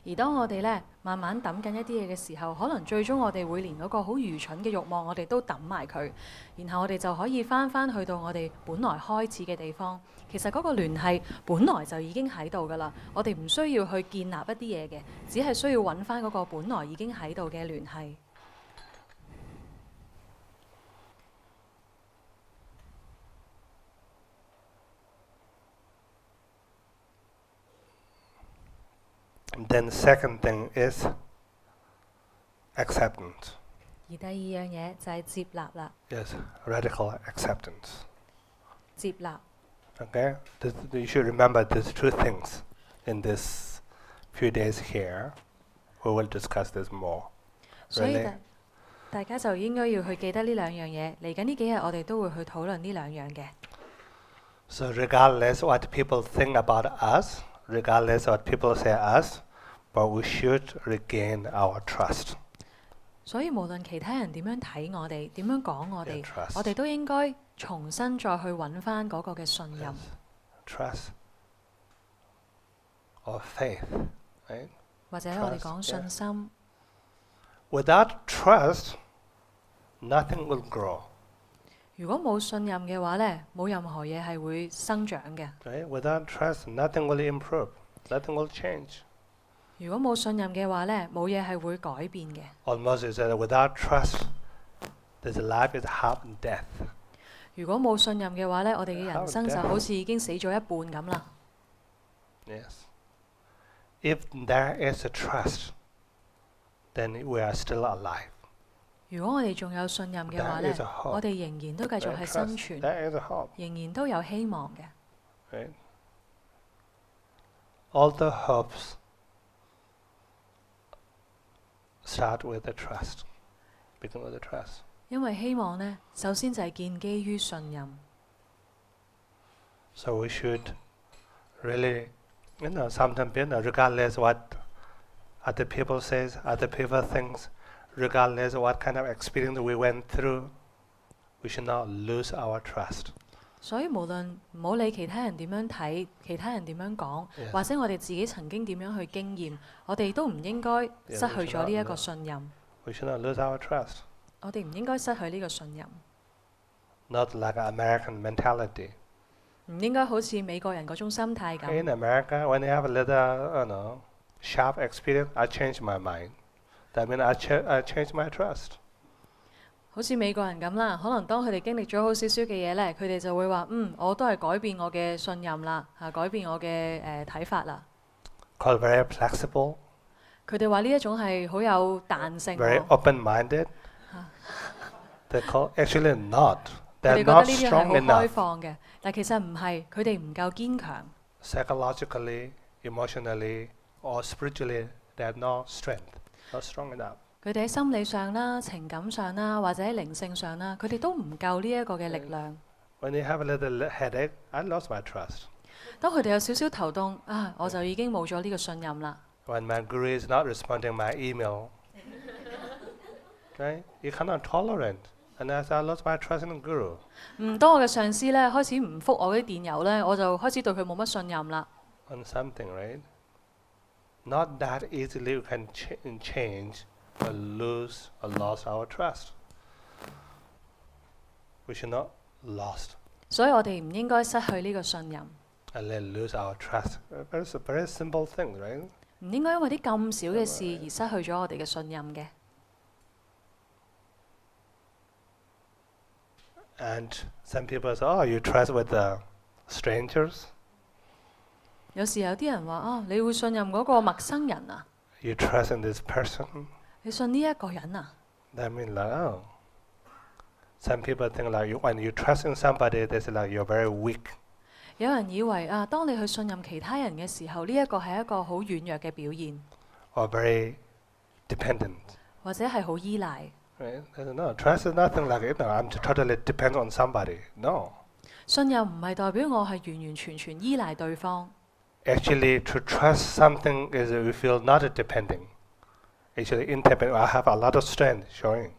而當我哋咧慢慢抌緊一啲嘢嘅時候，可能最終我哋會連嗰個好愚蠢嘅慾望，我哋都抌埋佢，然後我哋就可以翻去到我哋本來開始嘅地方。其實嗰個聯繫本來就已經喺度㗎啦，我哋唔需要去建立一啲嘢嘅，只係需要揾翻嗰個本來已經喺度嘅聯繫。 And then second thing is acceptance. 而第二樣嘢就係接納啦， Yes, radical acceptance. 接納。 Okay? You should remember these two things in this few days here. We will discuss this more. 所以 Really? 大家就應該要去記得呢兩樣嘢。嚟緊呢幾日我哋都會去討論呢兩樣嘅。 So regardless what people think about us, regardless what people say us, but we should regain our trust. 所以無論其他人點樣睇我哋，點樣講我哋 Yeah, trust. 我哋都應該重新再去揾翻嗰個嘅信任。 Trust or faith, right? 或者我哋 Trust, 講 yeah. 信心。 Without trust, nothing will grow. 如果冇信任嘅話呢，冇任何嘢係會生長嘅。 Right? Without trust, nothing will improve. Nothing will change. 如果冇信任嘅話呢，冇嘢係會改變嘅。 Almost is that without trust, this life is half death. 如果冇信任嘅話呢，我哋嘅人生 How 就 death. 好似已經死咗一半咁啦。 Yes. If there is a trust, then we are still alive. 如果我哋仲有信任嘅話 There 呢 is a，hope. 我哋仍然都繼續 There 係 is 生 trust. 存， There is a hope. 仍然都有希望嘅。 Right? All the hopes start with the trust. Begin with the trust. 因為希望呢，首先就係建基於信任， So we should really sometimes regardless what other people says, other people thinks, regardless of what kind of experience we went through, we should not lose our trust. 所以無論唔好理其他人點樣睇，其他人點樣講， Yes. 或者我哋自己曾經點樣去經驗，我哋都唔應該失去咗呢一個信任。 We should not lose our trust. 我哋唔應該失去呢個信任， Not like American mentality. 唔應該好似美國人嗰種心態咁。 In America, when you have a little, sharp experience, I change my mind. That means I change my trust. 好似美國人咁啦，可能當佢哋經歷咗好少少嘅嘢呢，佢哋就會話：我都係改變我嘅信任啦，改變我嘅睇法啦。 Called very flexible, 佢哋話呢一種係好有彈性 very 喎。 open-minded. They call actually not. 佢哋 They're 覺得 not 呢啲係 strong 好開 enough. 放嘅，但其實唔係，佢哋唔夠堅強。 Psychologically, emotionally, or spiritually, they're not strong enough. 佢哋喺心理上啦、情感上啦，或者喺靈性上啦，佢哋都唔夠呢一個嘅力量。 When you have a little headache, I lost my trust. 當佢哋有少少頭痛我就已經冇咗呢個信任啦。 When my guru is not responding my email, right? You cannot tolerate. And I lost my trust in the guru. 當我嘅上司咧開始唔覆我啲電郵咧，我就開始對佢冇乜信任啦。 On something, right? Not that easily you can change or lose or lost our trust. We should not lost 所以我哋唔應該失去呢個信任， and let lose our trust. It's a very simple thing, right? 唔應該因為啲咁少嘅事而失去咗我哋嘅信任嘅。 And some people say, "Oh, you trust with the strangers? 有時有啲人話你會信任嗰個陌生人啊？ You trust in this person?" 你信呢一個人啊？ That means like, oh. Some people think like when you trust in somebody, they say like you're very weak. 有人以為當你去信任其他人嘅時候，呢一個係一個好軟弱嘅表現， Or very dependent. 或者係好依賴。 Right? No, trust is nothing like I'm totally dependent on somebody. No. 信任唔係代表我係完完全全依賴對方。 Actually, to trust something is we feel not depending. Actually, independent. I have a lot of strength showing.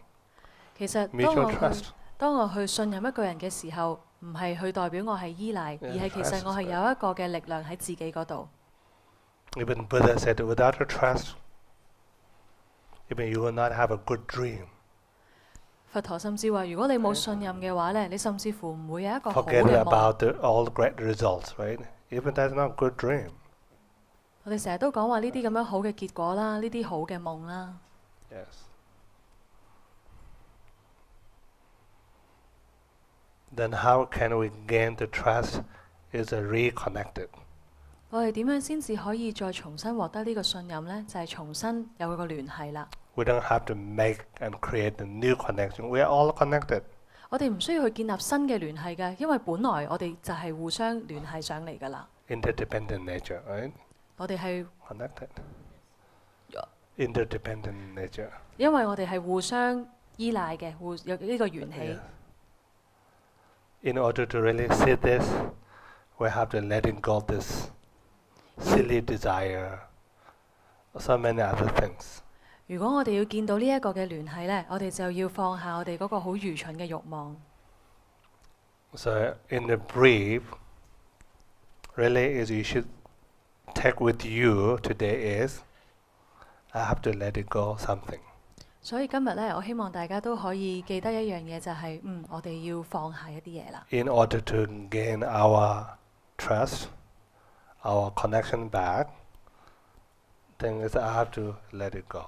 其實 Mutual trust. 當我去信任一個人嘅時候，唔係去代表我係依賴，而係其實我係有一個嘅力量喺自己嗰度。 Even Buddha said, without a trust, even you will not have a good dream. 佛陀甚至話：如果你冇信任嘅話咧，你甚至乎唔會有一個好嘅 Forgetting 夢。 about all the great results, right? Even that's not a good dream. 我哋成日都講話呢啲咁樣好嘅結果啦，呢啲好嘅夢啦。 Yes. Then how can we gain the trust? Is reconnected. 我哋點樣先至可以再重新獲得呢個信任呢？就係重新有個聯繫啦。 We don't have to make and create a new connection. We are all connected. 我哋唔需要去建立新嘅聯繫㗎，因為本來我哋就係互相聯繫上嚟㗎啦。 Interdependent nature, right? 我哋係 Connected. Interdependent nature. 因為我哋係互相依賴嘅，有呢個緣起。 Yes. In order to really see this, we have to letting go of this silly desire, so many other things. 如果我哋要見到呢一個嘅聯繫呢，我哋就要放下我哋嗰個好愚蠢嘅慾望。 So in the brief, really is you should take with you today is, I have to let it go something. 所以今日呢，我希望大家都可以記得一樣嘢，就係我哋要放下一啲嘢啦。 In order to gain our trust, our connection back, then is I have to let it go.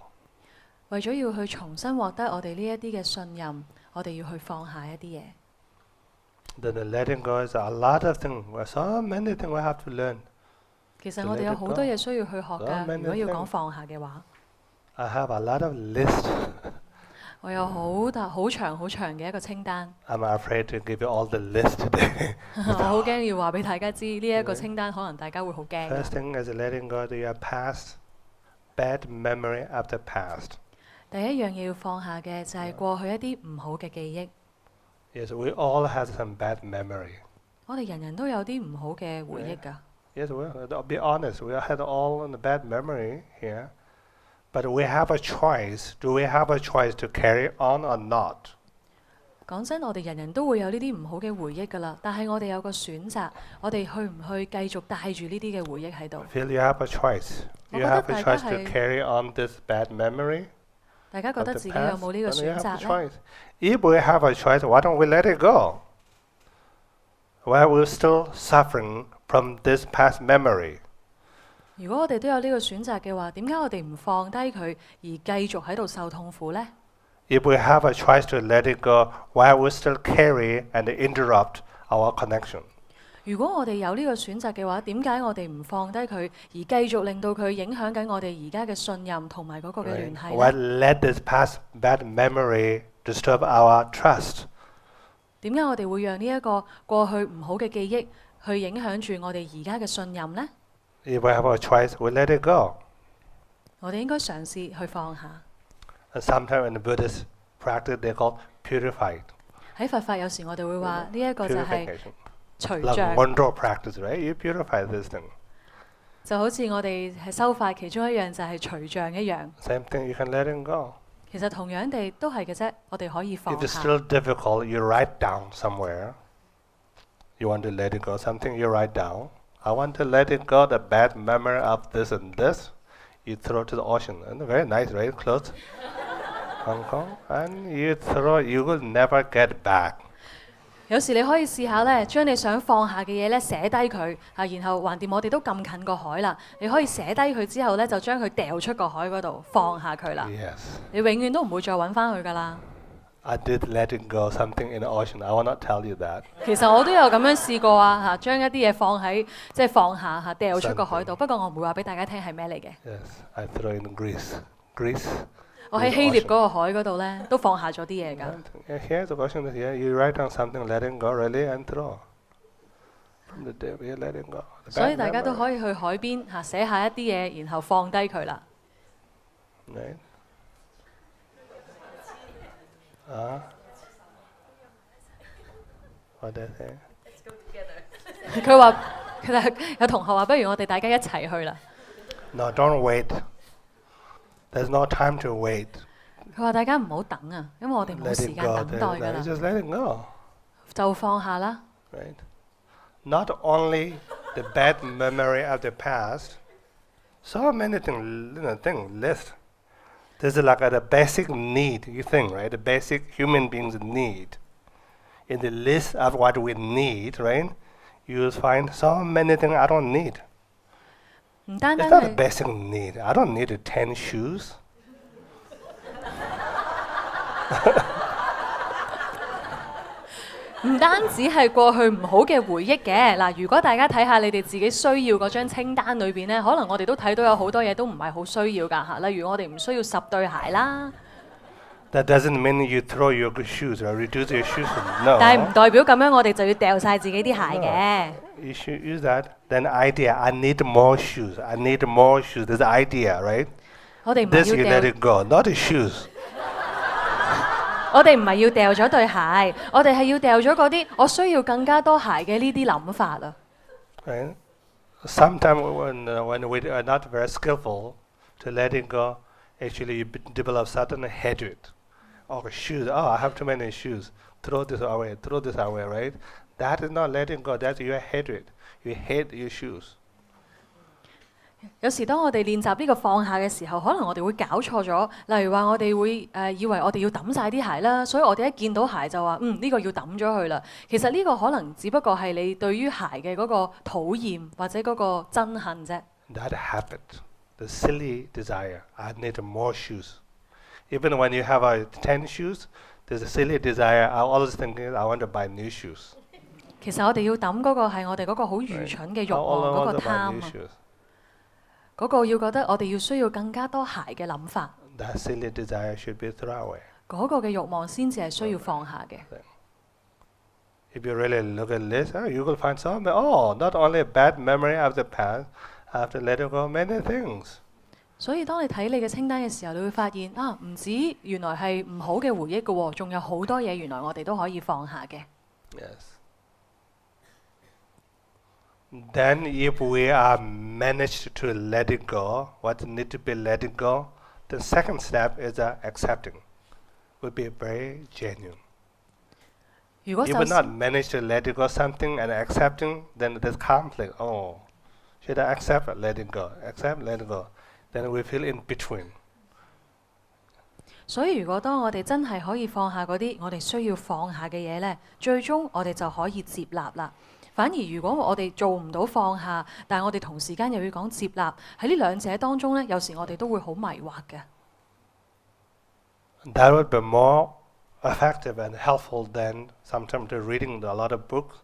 為咗要去重新獲得我哋呢一啲嘅信任，我哋要去放下一啲嘢。 Then the letting go is a lot of things. So many things we have to learn. 其實我哋有好多嘢需要去學㗎。如果要講放下嘅話， I have a lot of lists. 我有好長好長嘅一個清單。 I'm afraid to give you all the list today. 我好驚要話俾大家知呢一個清單，可能大家會好驚。 First thing is letting go of your past, bad memory of the past. 第一樣嘢要放下嘅就係過去一啲唔好嘅記憶。 Yes, we all have some bad memory. 我哋人人都有啲唔好嘅回憶㗎。Yes, we'll be honest. We had all the bad memory here, but we have a choice. Do we have a choice to carry on or not? 講真，我哋人人都會有呢啲唔好嘅回憶㗎啦，但係我哋有個選擇，我哋去唔去繼續帶住呢啲嘅回憶喺度？ I feel you have a choice. You have a choice to carry on this bad memory. 大家覺得自己有冇呢個選擇呢？ If we have a choice, why don't we let it go? Why are we still suffering from this past memory? 如果我哋都有呢個選擇嘅話，點解我哋唔放低佢而繼續喺度受痛苦呢？ If we have a choice to let it go, why we still carry and interrupt our connection? 如果我哋有呢個選擇嘅話，點解我哋唔放低佢，而繼續令到佢影響緊我哋而家嘅信任同埋嗰個嘅聯繫 Why 呢？ let this past bad memory disturb our trust? 點解我哋會讓呢一個過去唔好嘅記憶去影響住我哋而家嘅信任呢？ If we have a choice, we let it go. 我哋應該嘗試去放下。 And sometimes in the Buddhist practice, they call purified. 喺佛法有時我哋會話呢一個就係 Purification. 除 Like 障， wandro practice, right? You purify this thing. 就好似我哋係修法其中一樣就係除障一樣。 Same thing, you can let it go. 其實同樣地都係嘅啫，我哋可以 If 放 it's 下。 still difficult, you write down somewhere. You want to let it go, something you write down. I want to let it go, the bad memory of this and this. You throw to the ocean. And very nice, right? Close. Hong Kong. And you throw, you will never get back. 有時你可以試下咧，將你想放下嘅嘢咧寫低佢，然後橫掂我哋都咁近個海啦，你可以寫低佢之後咧，就將佢掉出個海嗰度，放下佢啦。 Yes. 你永遠都唔會再揾翻佢噶啦。 I did let it go, something in the ocean. I will not tell you that. 其實我都有咁樣試過啊，將一啲嘢放喺即係放下掉出個海度。不過我唔會話俾大家聽係咩嚟嘅。 Yes, I throw in Greece. Greece. 我喺希臘嗰個海嗰度咧，都放下咗啲嘢㗎。 And here the question is here. You write down something, let it go, really, and throw. From the day we let it go. The 所以 bad 大家都 memory, 可以去海邊寫下一啲嘢，然後放低佢啦。 right? what did I say? 佢話其實有同學話，不如我哋大家一齊去啦。 No, don't wait. There's no time to wait. 佢話大家唔好等啊，因為我哋冇 Let 時 it 間 go. 等待㗎 You 啦， just let it go, 就放下啦。 right? Not only the bad memory of the past, so many things list. This is like the basic need, you think, right? The basic human beings need. In the list of what we need, right? You will find so many things I don't need. 唔單 It's 單 not a 係 basic need. I don't need 10 shoes. 唔單止係過去唔好嘅回憶嘅嗱，如果大家睇下你哋自己需要嗰張清單裏邊咧，可能我哋都睇到有好多嘢都唔係好需要㗎嚇，例如我哋唔需要10對鞋啦。 That doesn't mean you throw your shoes or reduce your shoes. No. 但係唔代表咁樣我哋就要掉晒自己啲鞋嘅。 You should use that. Then idea, I need more shoes. I need more shoes. There's idea, right? 我哋唔 This 係 you 要 let 掉， it go, not the shoes. 我哋唔係要掉咗對鞋，我哋係要掉咗嗰啲我需要更加多鞋嘅呢啲諗法啊。 Right? Sometimes when we are not very skillful to let it go, actually you develop certain hatred. Oh, shoes. Oh, I have too many shoes. Throw this away. Throw this away. Right? That is not letting go. That's your hatred. You hate your shoes. 有時當我哋練習呢個放下嘅時候，可能我哋會搞錯咗。例如話我哋會以為我哋要抌晒啲鞋啦，所以我哋一見到鞋就話呢個要抌咗佢啦。其實呢個可能只不過係你對於鞋嘅嗰個討厭或者嗰個憎恨啫。 That habit, the silly desire. I need more shoes. Even when you have 10 shoes, there's a silly desire. I always thinking I want to buy new shoes. 其實我哋要抌嗰個係我哋嗰個好愚蠢嘅慾 I 望 always 嗰 want 個 to buy 貪 new 啊， shoes. 嗰個要覺得我哋要需要更加多鞋嘅諗法， That silly desire should be thrown away. 嗰個嘅慾望先至係需要放下嘅。 If you really look at this, you will find so many. Oh, not only a bad memory of the past, I have to let it go many things. 所以當你睇你嘅清單嘅時候，你會發現唔止原來係唔好嘅回憶嘅喎，仲有好多嘢原來我哋都可以放下嘅。Yes. Then if we are managed to let it go, what need to be let it go, the second step is accepting. Will be very genuine. 如果 If 首 we not 先 manage to let it go something and accepting, then there's conflict. Oh, should I accept or let it go? Accept, let it go. Then we feel in between. 所以如果當我哋真係可以放下嗰啲我哋需要放下嘅嘢呢，最終我哋就可以接納啦。反而如果我哋做唔到放下，但係我哋同時間又要講接納，喺呢兩者當中呢，有時我哋都會好迷惑嘅。That would be more effective and helpful than sometimes reading a lot of books,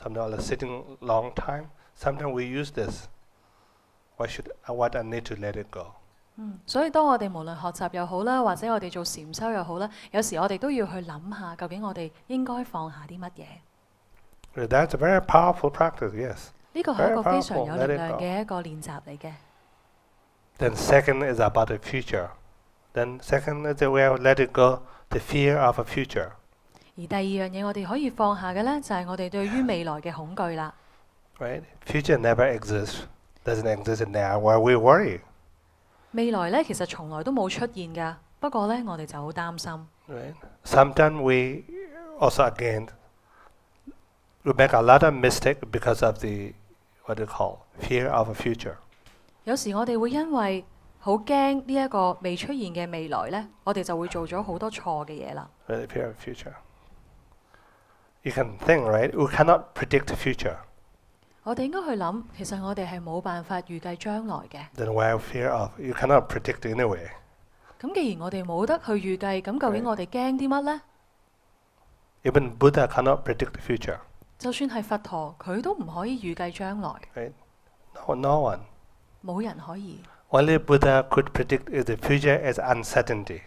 sometimes sitting long time. Sometimes we use this. What I need to let it go. 所以當我哋無論學習又好啦，或者我哋做禪修又好啦，有時我哋都要去諗下，究竟我哋應該放下啲乜嘢。That's a very powerful practice, yes. 呢個係一個 Very 非常 powerful, 有 let 力 it 量 go. 嘅一個練習嚟嘅。Then second is about the future. Then second is the way of let it go, the fear of a future. 而第二樣嘢我哋可以放下嘅呢，就係我哋對於未來嘅恐懼啦。Right? Future never exists. Doesn't exist in there where we worry. 未來呢，其實從來都冇出現㗎，不過呢，我哋就好擔心。Right? Sometimes we also again we make a lot of mistake because of the what you call fear of a future. 有時我哋會因為好驚呢一個未出現嘅未來呢，我哋就會做咗好多錯嘅嘢啦。Right? Fear of future. You can think, right? We cannot predict the future. 我哋應該去諗，其實我哋係冇辦法預計將來嘅。 Then why fear of? You cannot predict anyway. 咁既然我哋冇得去預計，咁究竟我哋驚啲乜呢？ Even Buddha cannot predict the future. 就算係佛陀，佢都唔可以預計將來， Right? No one. 冇人可以。 Only Buddha could predict is the future as uncertainty.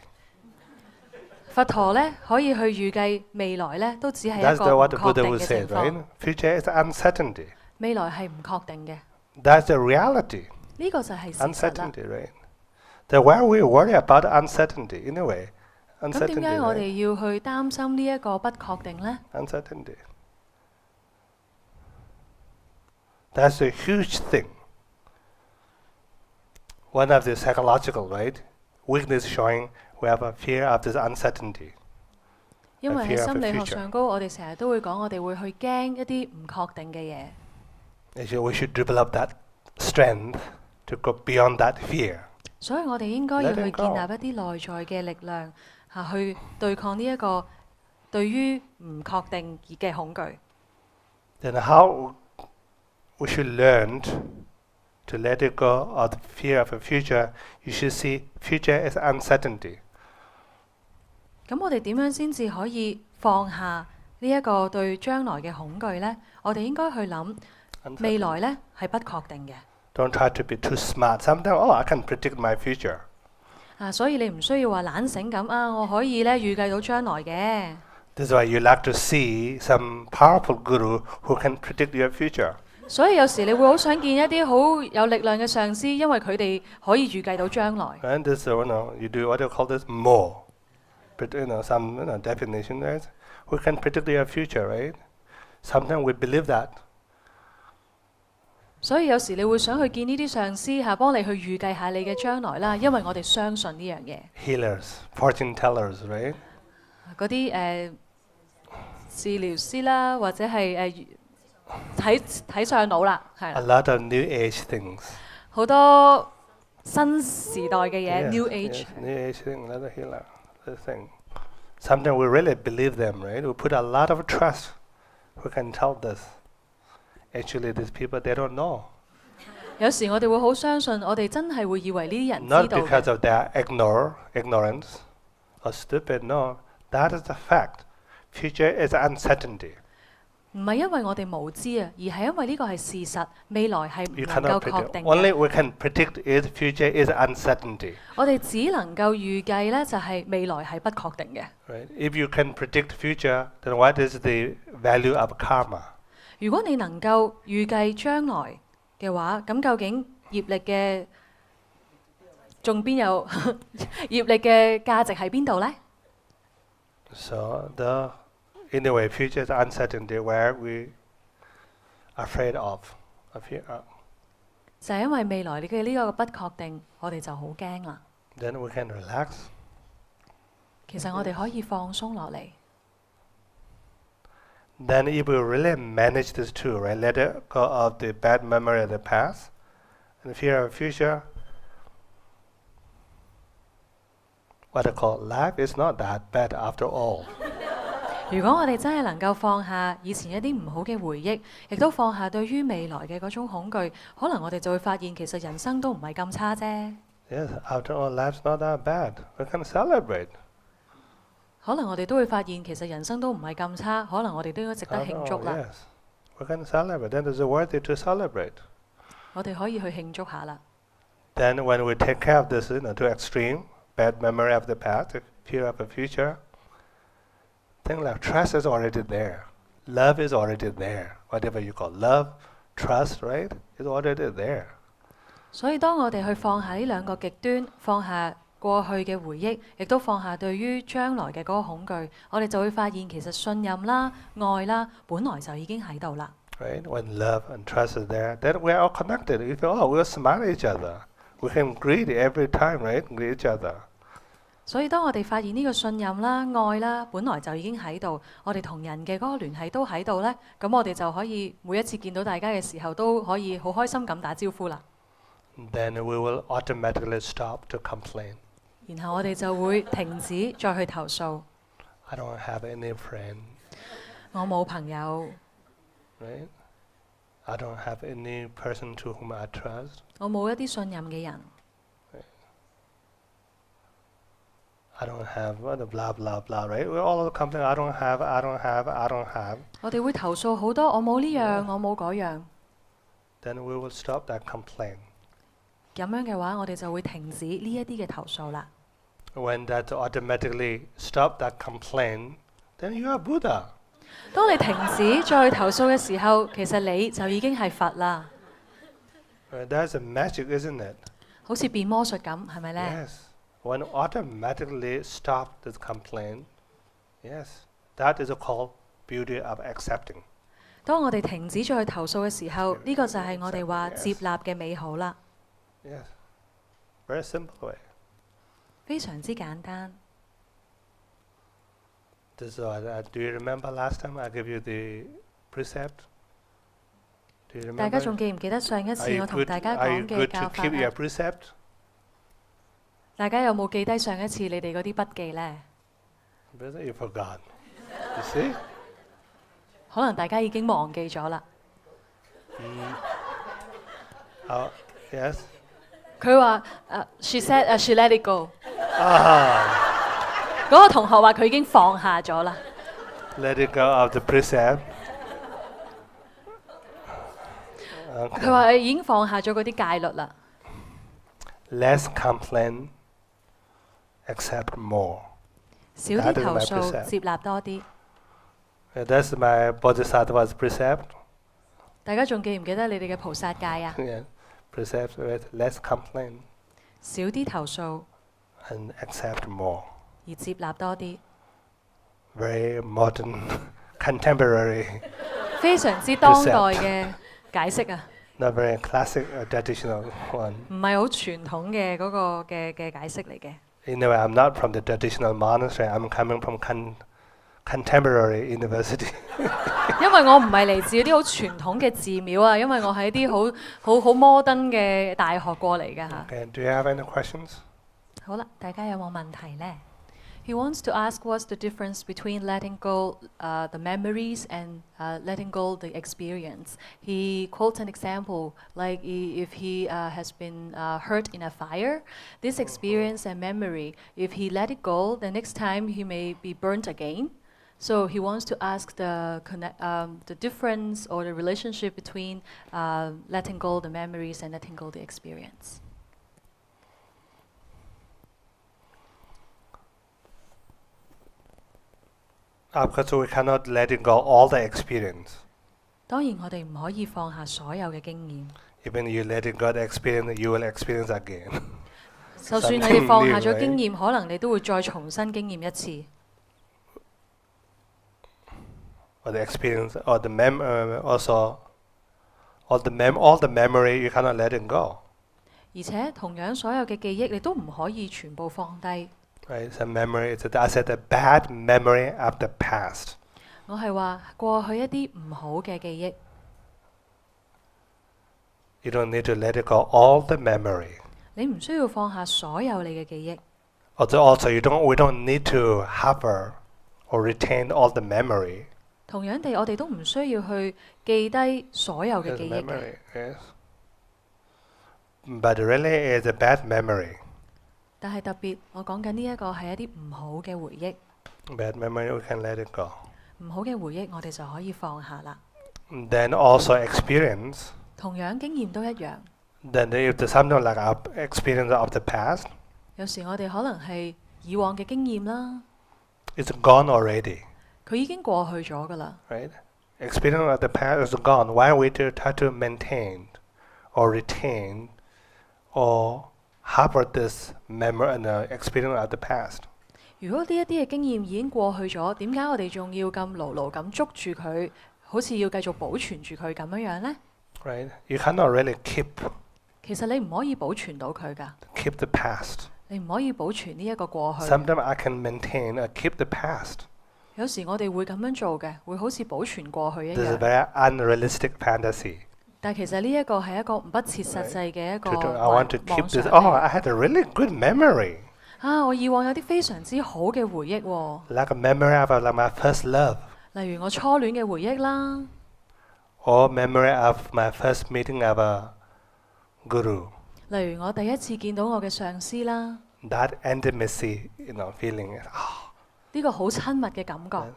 佛陀呢，可以去預計未來呢，都只係一 That's 個唔 what the 確 Buddha 定 would 嘅 say, 情 right? 況。 Future is uncertainty. 未來係唔確定嘅， That's the reality. 呢個就係事實啦。 Uncertainty, right? Then why we worry about uncertainty anyway? 咁點 Uncertainty, 解我 right? 哋要去擔心呢一個不確定呢？ Uncertainty. That's a huge thing. One of the psychological, right? Weakness showing we have a fear of this uncertainty. 因為喺 fear of 心 the 理學 future. 上高，我哋成日都會講，我哋會去驚一啲唔確定嘅嘢。 Actually, we should develop that strength to go beyond that fear. 所以我哋應該要 Let 去 it 建 go. 立一啲內在嘅力量，去對抗呢一個對於唔確定嘅恐懼。 Then how we should learn to let it go of the fear of the future? You should see future as uncertainty. 咁我哋點樣先至可以放下呢一個對將來嘅恐懼呢？我哋應該去諗未來呢係不確定嘅。 Don't try to be too smart. Sometimes, oh, I can predict my future. 所以你唔需要話懶醒咁我可以咧預計到將來嘅。 This is why you like to see some powerful guru who can predict your future. 所以有時你會好想見一啲好有力量嘅上師，因為佢哋可以預計到將來。 And this, you do what you call this more. But some definition there, who can predict your future, right? Sometimes we believe that. 所以有時你會想去見呢啲上師幫你去預計下你嘅將來啦，因為我哋相信呢樣嘢。 Healers, fortune tellers, right? 嗰啲治療師啦，或者係睇上腦啦，係 A 啦， lot of new age things. 好多新時代嘅嘢 Yes, ，New Age。 yes, new age thing, another healer, this thing. Sometimes we really believe them, right? We put a lot of trust. Who can tell this? Actually, these people, they don't know. 有時我哋會好相信，我哋真係會以為呢啲人 Not 知道 because 嘅， of their ignorance or stupid, no. That is the fact. Future is uncertainty. 唔係因為我哋無知而係因為呢個係事實，未來係唔 You 能夠 cannot 確 predict. 定 Only 嘅。 we can predict is future is uncertainty. 我哋只能夠預計呢，就係未來係不確定嘅。 Right? If you can predict future, then what is the value of karma? 如果你能夠預計將來嘅話，咁究竟業力嘅仲邊有業力嘅價值喺邊度呢？ So anyway, future is uncertainty where we afraid of. Fear, 就係因為未來嘅呢個不確定，我哋就好驚啦。then we can relax. 其實我哋可以放鬆落嚟。Then if we really manage this too, right, let it go of the bad memory of the past and fear of the future, what I call life is not that bad after all. 如果我哋真係能夠放下以前一啲唔好嘅回憶，亦都放下對於未來嘅嗰種恐懼，可能我哋就會發現其實人生都唔係咁差啫。Yes, after all, life's not that bad. We can celebrate. 可能我哋都會發現其實人生都唔係咁差，可能我哋都應該值得慶祝啦。Yes, we can celebrate. Then it's worthy to celebrate. 我哋可以去慶祝下啦。Then when we take care of this, to extreme, bad memory of the past, fear of the future, things like trust is already there. Love is already there. Whatever you call love, trust, right, is already there. 所以當我哋去放下呢兩個極端，放下過去嘅回憶，亦都放下對於將來嘅嗰個恐懼，我哋就會發現其實信任啦、愛啦，本來就已經喺度啦。Right? When love and trust is there, then we are all connected. We feel, oh, we'll smile at each other. We can greet every time, right? Greet each other. 所以當我哋發現呢個信任啦、愛啦，本來就已經喺度，我哋同人嘅嗰個聯繫都喺度呢，咁我哋就可以每一次見到大家嘅時候都可以好開心咁打招呼啦。Then we will automatically stop to complain. 然後我哋就會停止再去投訴。I don't have any friend. 我冇朋友。Right? I don't have any person to whom I trust. 我冇一啲信任嘅人。I don't have blah blah blah, right? We all complain. I don't have. I don't have. I don't have. 我哋會投訴好多，我冇呢樣，我冇嗰樣。Then we will stop that complaint. 咁樣嘅話，我哋就會停止呢一啲嘅投訴啦。When that automatically stop that complaint, then you are Buddha. 當你停止再投訴嘅時候，其實你就已經係佛啦。That's a magic, isn't it? 好似變魔術咁，係咪呢？ Yes. When automatically stop this complaint, yes, that is called beauty of accepting. 當我哋停止再去投訴嘅時候，呢個就係我哋話接納嘅美好啦。Yes, very simple way. 非常之簡單。This is do you remember last time I gave you the precept? Do you remember? 大家仲記唔記得上一次我同大家講嘅教法 keep your precept? 大家有冇記低上一次你哋嗰啲筆記呢？ You forgot. You see? 可能大家已經忘記咗啦。Yes. 佢話she said she let it go。嗰個同學話佢已經放下咗啦。Let it go of the precept. 佢話已經放下咗嗰啲戒律啦。Less complain, accept more. 少啲投訴，接納多啲。That's my Bodhisattva's precept. 大家仲記唔記得你哋嘅菩薩戒啊？ Yeah. Precept with less complain. 少啲投訴。And accept more. 而接納多啲。Very modern, contemporary. 非常之當代嘅解釋啊！ Not very classic or traditional one. 唔係好傳統嘅嗰個嘅解釋嚟嘅。Anyway, I'm not from the traditional monastery. I'm coming from contemporary university. 因為我唔係嚟自啲好傳統嘅寺廟啊，因為我係啲好摩登嘅大學過嚟嘅嚇。Okay, do you have any questions? 好啦，大家有冇問題呢？ He wants to ask what's the difference between letting go the memories and letting go the experience. He quotes an example like if he has been hurt in a fire, this experience and memory, if he let it go, the next time he may be burnt again. So he wants to ask the difference or the relationship between letting go the memories and letting go the experience. Of course, we cannot let it go all the experience. 當然，我哋唔可以放下所有嘅經驗。Even you let it go the experience, you will experience again. 就算你哋放下咗經驗，可能你都會再重新經驗一次。Or the experience, or the also all the memory you cannot let it go. 而且同樣所有嘅記憶你都唔可以全部放低。Right? So memory, I said the bad memory of the past. 我係話過去一啲唔好嘅記憶， You don't need to let it go, all the memory. 你唔需要放下所有你嘅記憶。 Also, we don't need to hover or retain all the memory. 同樣地，我哋都唔需要去記低所有嘅記憶嘅。 Memory, yes. But really, it's a bad memory. 但係特別，我講緊呢一個係一啲唔好嘅回憶。 Bad memory, we can let it go. 唔好嘅回憶，我哋就可以放下啦。 Then also experience. 同樣經驗都一樣。 Then if there's something like our experience of the past, 有時我哋可能係以往嘅經驗啦， it's gone already, 佢已經過去咗㗎啦。 right? Experience of the past is gone. Why we to try to maintain or retain or harbor this memory and experience of the past? 如果呢一啲嘅經驗已經過去咗，點解我哋仲要咁牢牢咁捉住佢，好似要繼續保存住佢咁樣呢？ Right? You cannot really keep 其實你唔可以保存到佢㗎， the past. 你唔可以保存呢一個過去。 Sometimes I can maintain or keep the past. 有時我哋會咁樣做嘅，會好似保存過去一 This is a 樣。 very unrealistic fantasy. 但其實呢一個係一個不切實際嘅一個 I want to 妄 keep this. 想 Oh, 嚟。 I had a really good memory. 啊！我以往有啲非常之好嘅回憶喎， Like a memory of like my first love. 例如我初戀嘅回憶啦， Or memory of my first meeting of a guru. 例如我第一次見到我嘅上司啦， That intimacy, feeling. 呢個好親密嘅感覺，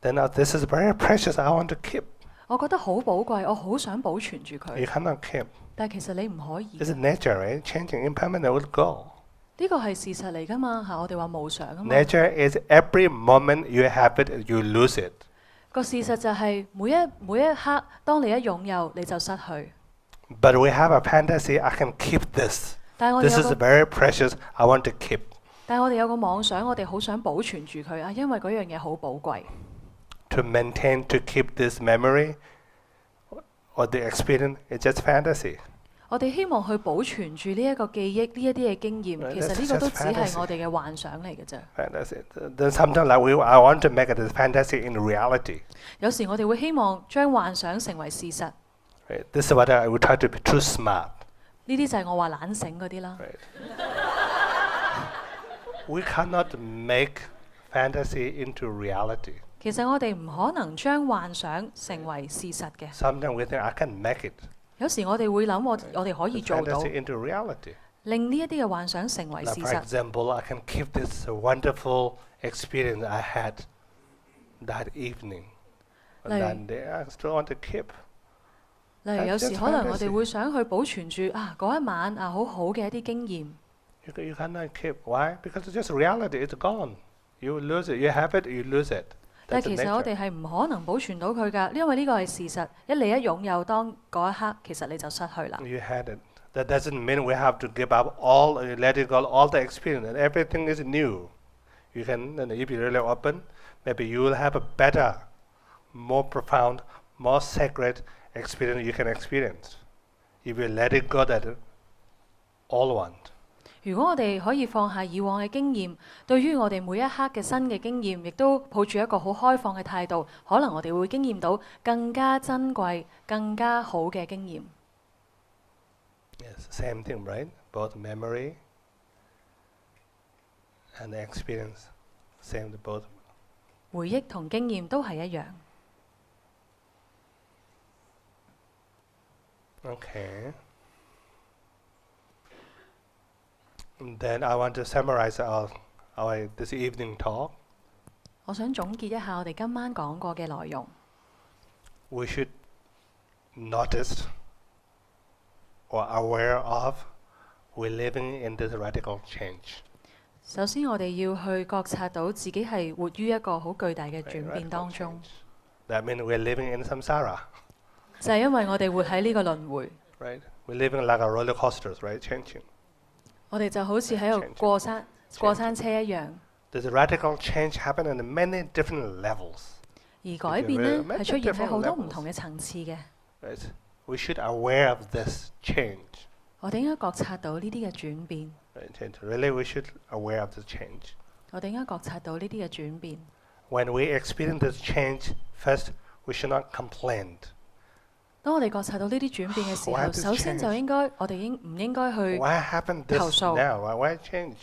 Then this is very precious. I want to keep. 我覺得好寶貴，我好想保存住 You 佢。 cannot keep. 但係其實你唔可以， This is nature, right? Changing, impermanent will go. 呢個係事實嚟㗎嘛嚇，我哋話無常啊嘛。 Nature is every moment you have it, you lose it. 個事實就係每一刻，當你一擁有你就失去。 But we have a fantasy. I can keep this. 但係我 This 哋 is 有個 very precious. I want to keep. 但係我哋有個妄想，我哋好想保存住佢啊，因為嗰樣嘢好寶貴。 To maintain, to keep this memory or the experience is just fantasy. 我哋希望去保存住呢一個記憶，呢一啲嘅經驗， Right, 其實 that's 呢個都 just 只係 fantasy. 我哋嘅幻想嚟嘅啫。Fantasy. Then sometimes like I want to make it a fantasy in reality. 有時我哋會希望將幻想成為事實， Right? This is what I would try to be too smart. 呢啲就係我話懶醒嗰啲啦。 We cannot make fantasy into reality. 其實我哋唔可能將幻想成為事實嘅。 Sometimes we think I can make it. 有時我哋會諗我哋可以做到， Fantasy into reality. 令呢一啲嘅幻想成為 Like 事 for 實。 example, I can keep this wonderful experience I had that evening. And Like- that day, I still want to keep. 例如有 That's 時 just 可能我 fantasy. 哋會想去保存住啊嗰一晚啊好好嘅一啲經驗， You cannot keep. Why? Because it's just reality. It's gone. You lose it. You have it. You lose it. 但 That's 係 the 其實我 nature. 哋係唔可能保存到佢㗎，因為呢個係事實。你一擁有當嗰一刻，其實你就失去啦。 You had it. That doesn't mean we have to give up all, let it go, all the experience, and everything is new. You can, if you're really open, maybe you will have a better, more profound, more sacred experience you can experience. If you let it go, that all want. 如果我哋可以放下以往嘅經驗，對於我哋每一刻嘅新嘅經驗，亦都抱住一個好開放嘅態度，可能我哋會經驗到更加珍貴、更加好嘅經驗。 Yes, same thing, right? Both memory and experience, same to both. 回憶同經驗都係一樣。 Okay. And then I want to summarize our this evening talk. 我想總結一下我哋今晚講過嘅內容。 We should notice or aware of we're living in this radical change. 首先，我哋要去覺察到自己係活於一個好巨大嘅 Right, 轉變 radical 當中， change. That means we're living in samsara, 就係因為我哋活喺呢個輪迴， right? We're living like a roller coasters, right? Changing. 我哋就好似喺度過山車一樣。 There's a radical change happening in many different levels. 而改變呢 Many 係出現喺好多 different 唔同嘅層次嘅。 Right? we should aware of this change. 我哋應該覺察到呢啲嘅轉變。Right? Really, we should aware of the change. 我哋應該覺察到呢啲嘅轉變。When we experience this change, first we should not complain. 當我哋覺察到呢啲轉變嘅時 Why 候， this 首先就 change? 應該我哋唔應該去 Why happened this 投訴。 now? Why change?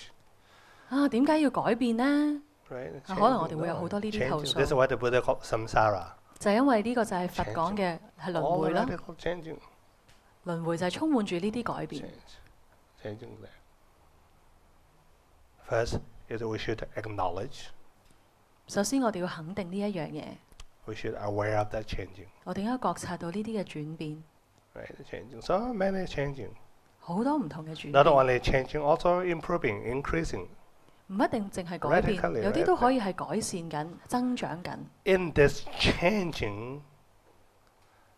啊點解要改變呢？ Right? 可能我哋會有好多呢啲投 Changing. 訴。 This is what the Buddha called samsara. 就係因為呢個就係佛講嘅係輪 All 迴啦。 radical changing. 輪迴就係充滿住呢啲改變。 Changing there. First is we should acknowledge. 首先我哋要肯定呢一樣嘢， We should aware of that changing. 我哋應該覺察到呢啲嘅轉變， Right? Changing. So many changing. 好多唔同嘅轉 Not 變， only changing, also improving, increasing. 唔一定淨係改變， Radically, 有啲都可以係改善緊、增長緊。 In this changing,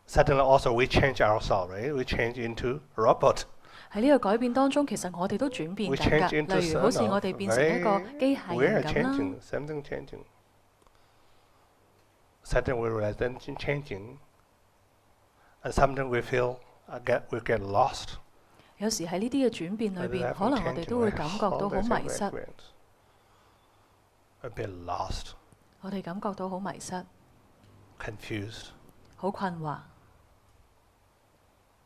suddenly also we change ourselves, right? We change into robot. 喺呢個改變當中，其實我哋都轉變 We 緊 change 㗎。 into 例如好似 some 我哋變成一個機械 we are 人咁啦， changing, something changing. Suddenly we realize that changing, and sometimes we feel we get lost. 有時喺呢啲嘅轉變裏邊，可能我哋都會感覺到好迷失， A bit lost, 我哋感覺到好迷失、 confused. 好困惑。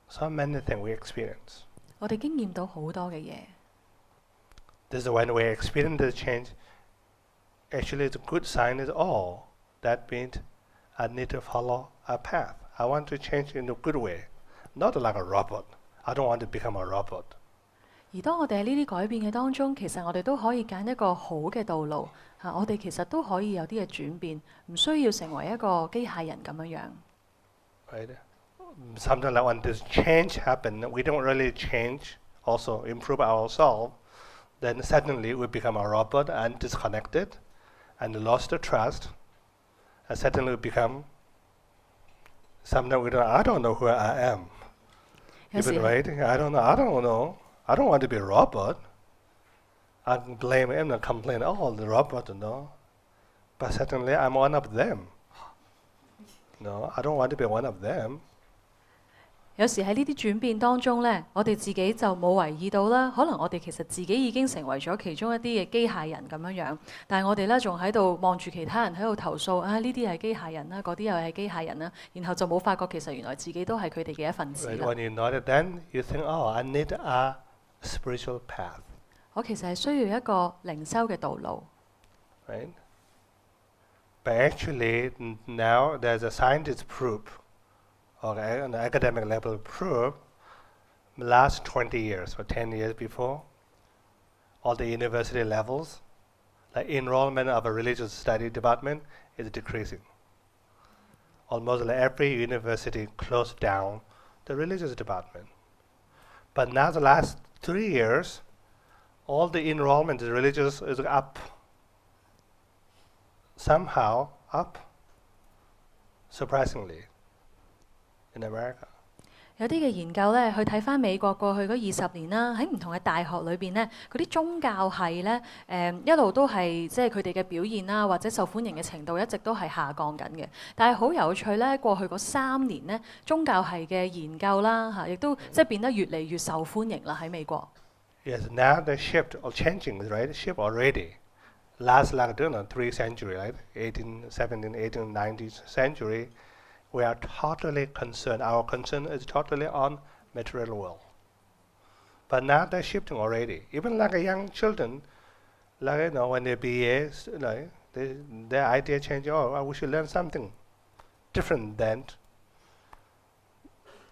So many things we experience. 我哋經驗到好多嘅嘢。 This is when we experience the change. Actually, the good sign is that means I need to follow a path. I want to change in a good way, not like a robot. I don't want to become a robot. 而當我哋喺呢啲改變嘅當中，其實我哋都可以揀一個好嘅道路嚇。我哋其實都可以有啲嘅轉變，唔需要成為一個機械人咁樣樣。 Right? Something like when this change happens, we don't really change, also improve ourselves. Then suddenly we become a robot and disconnected, and lost the trust. And suddenly we become something I don't know who I am. 有時 Even right? I don't know. I don't want to be a robot. I can blame him and complain, the robot, no. But suddenly I'm one of them. No, I don't want to be one of them. 有時喺呢啲轉變當中呢，我哋自己就冇為意到啦。可能我哋其實自己已經成為咗其中一啲嘅機械人咁樣樣，但係我哋呢仲喺度望住其他人喺度投訴啊，呢啲係機械人啦，嗰啲又係機械人啦，然後就冇發覺其實原來自己都係佢哋嘅一份子 Right? 啦。 When you know it, then you think, I need a spiritual path. 我其實係需要一個靈修嘅道路， Right? But actually, now there's a scientist proof, okay, on the academic level proof, last 20 years or 10 years before, all the university levels, the enrollment of a religious study department is decreasing. Almost like every university closed down the religious department. But now the last 3 years, all the enrollment in religious is up. Somehow up, surprisingly, in America. 有啲嘅研究呢，去睇翻美國過去嗰20年啦，喺唔同嘅大學裏邊呢，嗰啲宗教系呢，一路都係即係佢哋嘅表現啦，或者受歡迎嘅程度一直都係下降緊嘅。但係好有趣呢，過去嗰3年呢，宗教系嘅研究啦嚇，亦都即係變得越嚟越受歡迎啦喺美國。 Yes, now the shift or changing, right? Shift already. Last like 3 centuries, right? 18, 17, 18, 19th century, we are totally concerned. Our concern is totally on material world. But now they're shifting already. Even like young children, like when they BA, their idea change. We should learn something different than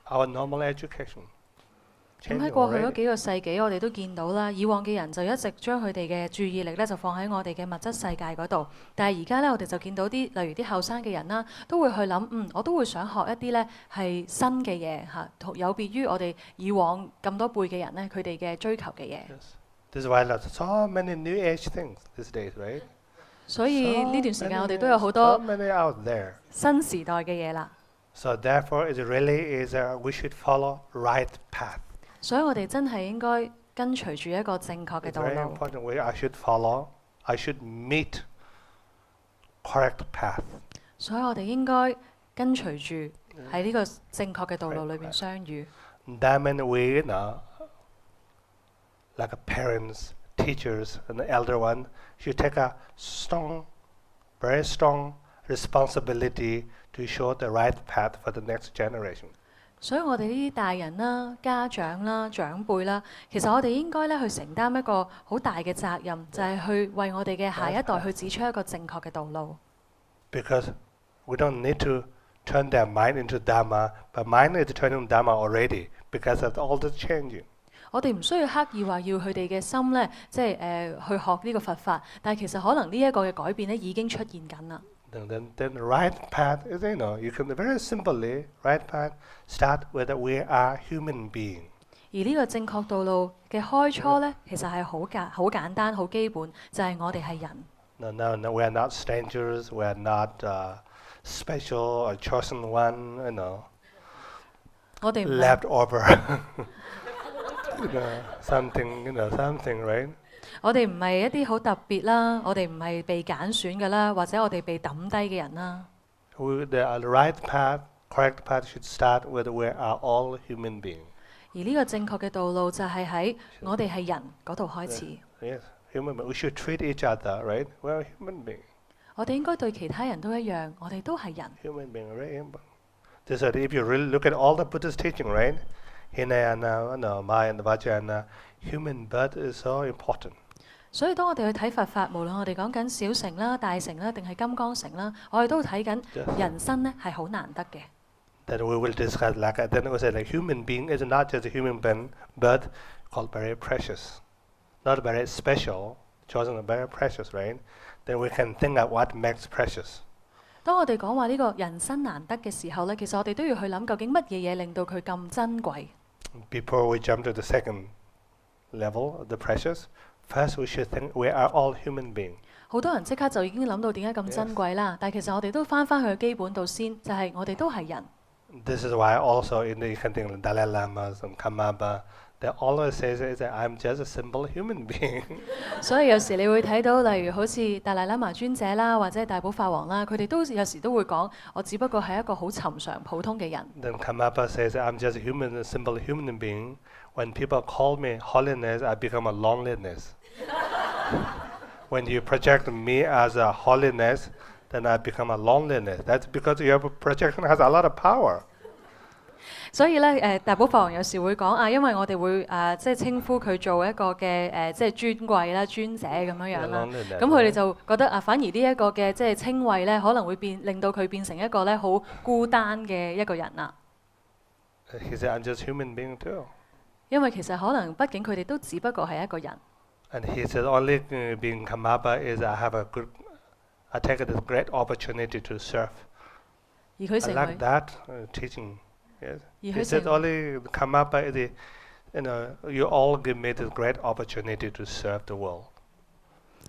our normal education. 咁喺過去嗰幾個世紀，我哋都見到啦，以往嘅人就一直將佢哋嘅注意力咧就放喺我哋嘅物質世界嗰度。但係而家咧，我哋就見到啲例如啲後生嘅人啦，都會去諗，我都會想學一啲咧係新嘅嘢嚇，有別於我哋以往咁多輩嘅人咧，佢哋嘅追求嘅嘢。Yes. This is why there's so many new age things these days, right? 所以呢段時間我哋都有好多 so many out there. 新時代嘅嘢啦。So therefore, it really is we should follow right path. 所以我哋真係應該跟隨住一個正確嘅 It's 道 very 路。 important way I should follow. I should meet correct path. 所以我哋應該跟隨住喺呢個正確嘅道路裏邊相遇。That means we, like parents, teachers, and the elder one, should take a very strong responsibility to show the right path for the next generation. 所以我哋呢啲大人啦、家長啦、長輩啦，其實我哋應該咧去承擔一個好大嘅責任，就係去為我哋嘅下一代去指出一個正確嘅道路。Because we don't need to turn their mind into Dharma, but mind is turning Dharma already because of all the changing. 我哋唔需要刻意話要佢哋嘅心咧，即係去學呢個佛法，但係其實可能呢一個嘅改變咧已經出現緊啦。Then the right path is, you can very simply, right path start with we are human being. 而呢個正確道路嘅開初咧，其實係好簡單、好基本，就係我哋係人。No, we are not strangers. We are not special or chosen one. Left over. something, right? 我哋唔係一啲好特別啦，我哋唔係被揀選嘅啦，或者我哋被抌低嘅人啦。The right path, correct path should start with we are all human beings. 而呢個正確嘅道路就係喺我哋係人嗰度開始。Yes, human beings. We should treat each other, right? We are human beings. 我哋應該對其他人都一樣，我哋都係人。Human being, right? This is if you really look at all the Buddhist teaching, right? Hinayana, Maya, and Vajrayana, human birth is so important. 所以當我哋去睇佛法，無論我哋講緊小乘啦、大乘啦，定係金剛乘啦，我哋都睇緊人生咧係好難得嘅。That we will discuss then we say human being is not just a human being, but called very precious, not very special, chosen very precious, right? Then we can think of what makes precious. 當我哋講話呢個人生難得嘅時候咧，其實我哋都要去諗究竟乜嘢嘢令到佢咁珍貴。Before we jump to the second level of the precious, first we should think we are all human beings. 好多人即刻就已經諗到點解咁珍貴啦，但係其實我哋都翻去基本度先，就係我哋都係人。This is why also you can think of Dalai Lamas and Karmapa, they always say that I'm just a simple human being. 所以有時你會睇到，例如好似達賴喇嘛尊者啦，或者大寶法王啦，佢哋都有時都會講，我只不過係一個好尋常普通嘅人。Then Karmapa says I'm just a simple human being. When people call me holiness, I become a loneliness. When you project me as a holiness, then I become a loneliness. That's because your projection has a lot of power. 所以咧，大寶法王有時會講啊，因為我哋會即係稱呼佢做一個嘅即係尊貴啦、尊者咁樣樣啦。咁佢哋就覺得啊，反而呢一個嘅即係稱謂咧，可能會令到佢變成一個咧好孤單嘅一個人啦。He said, I'm just human being too. 因為其實可能畢竟佢哋都只不過係一個人。And he said, only being Karmapa is I take this great opportunity to serve. I like that teaching. Yes. He said only Karmapa is you all give me this great opportunity to serve the world.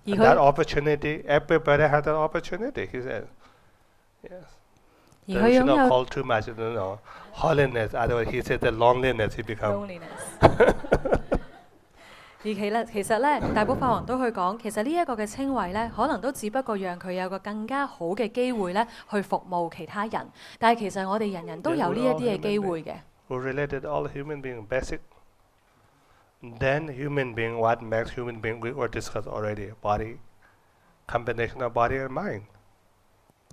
And that opportunity, everybody has that opportunity, he said. Yes. So we should not call too much, holiness. Otherwise, he said the loneliness, he becomes. Loneliness. 而其實咧，大寶法王都去講，其實呢一個嘅稱謂咧，可能都只不過讓佢有個更加好嘅機會咧，去服務其他人。但係其實我哋人人都有呢一啲嘅機會嘅。We related all human beings basic. Then human being, what makes human being? We were discussed already. Body, combination of body and mind.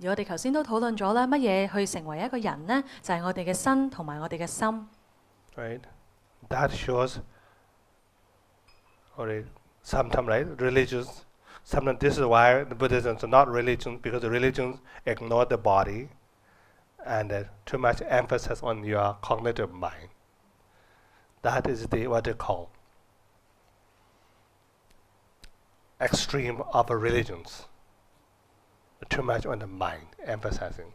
而我哋頭先都討論咗啦，乜嘢去成為一個人呢？就係我哋嘅身同埋我哋嘅心。Right. That shows. Or sometimes, right, religions. Sometimes this is why the Buddhism is not religion, because the religions ignore the body, and too much emphasis on your cognitive mind. That is what they call extreme of religions. Too much on the mind, emphasizing.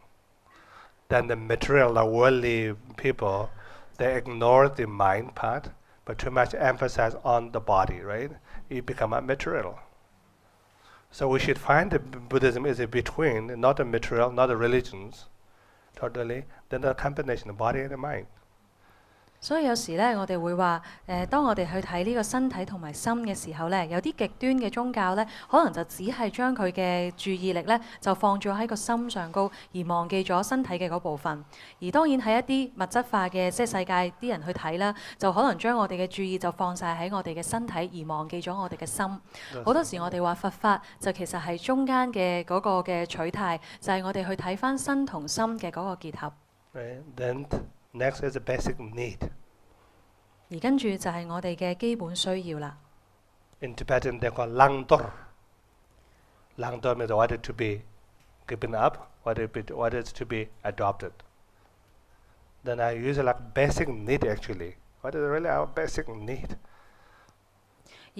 Then the material, the worldly people, they ignore the mind part. But too much emphasis on the body, right? You become a material. So we should find the Buddhism is a between, not a material, not the religions, totally. Then the combination of body and the mind. 所以有時咧，我哋會話當我哋去睇呢個身體同埋心嘅時候咧，有啲極端嘅宗教咧，可能就只係將佢嘅注意力咧就放咗喺個心上高，而忘記咗身體嘅嗰部分。而當然喺一啲物質化嘅即係世界啲人去睇啦，就可能將我哋嘅注意就放晒喺我哋嘅身體，而忘記咗我哋嘅心。好多時我哋話佛法就其實係中間嘅嗰個嘅取態，就係我哋去睇返身同心嘅嗰個結合。Then next is a basic need. 而跟住就係我哋嘅基本需要啦。In Tibetan they call langdor. Langdor means what is to be given up, what is to be adopted. Then I use it like basic need actually. What is really our basic need? 而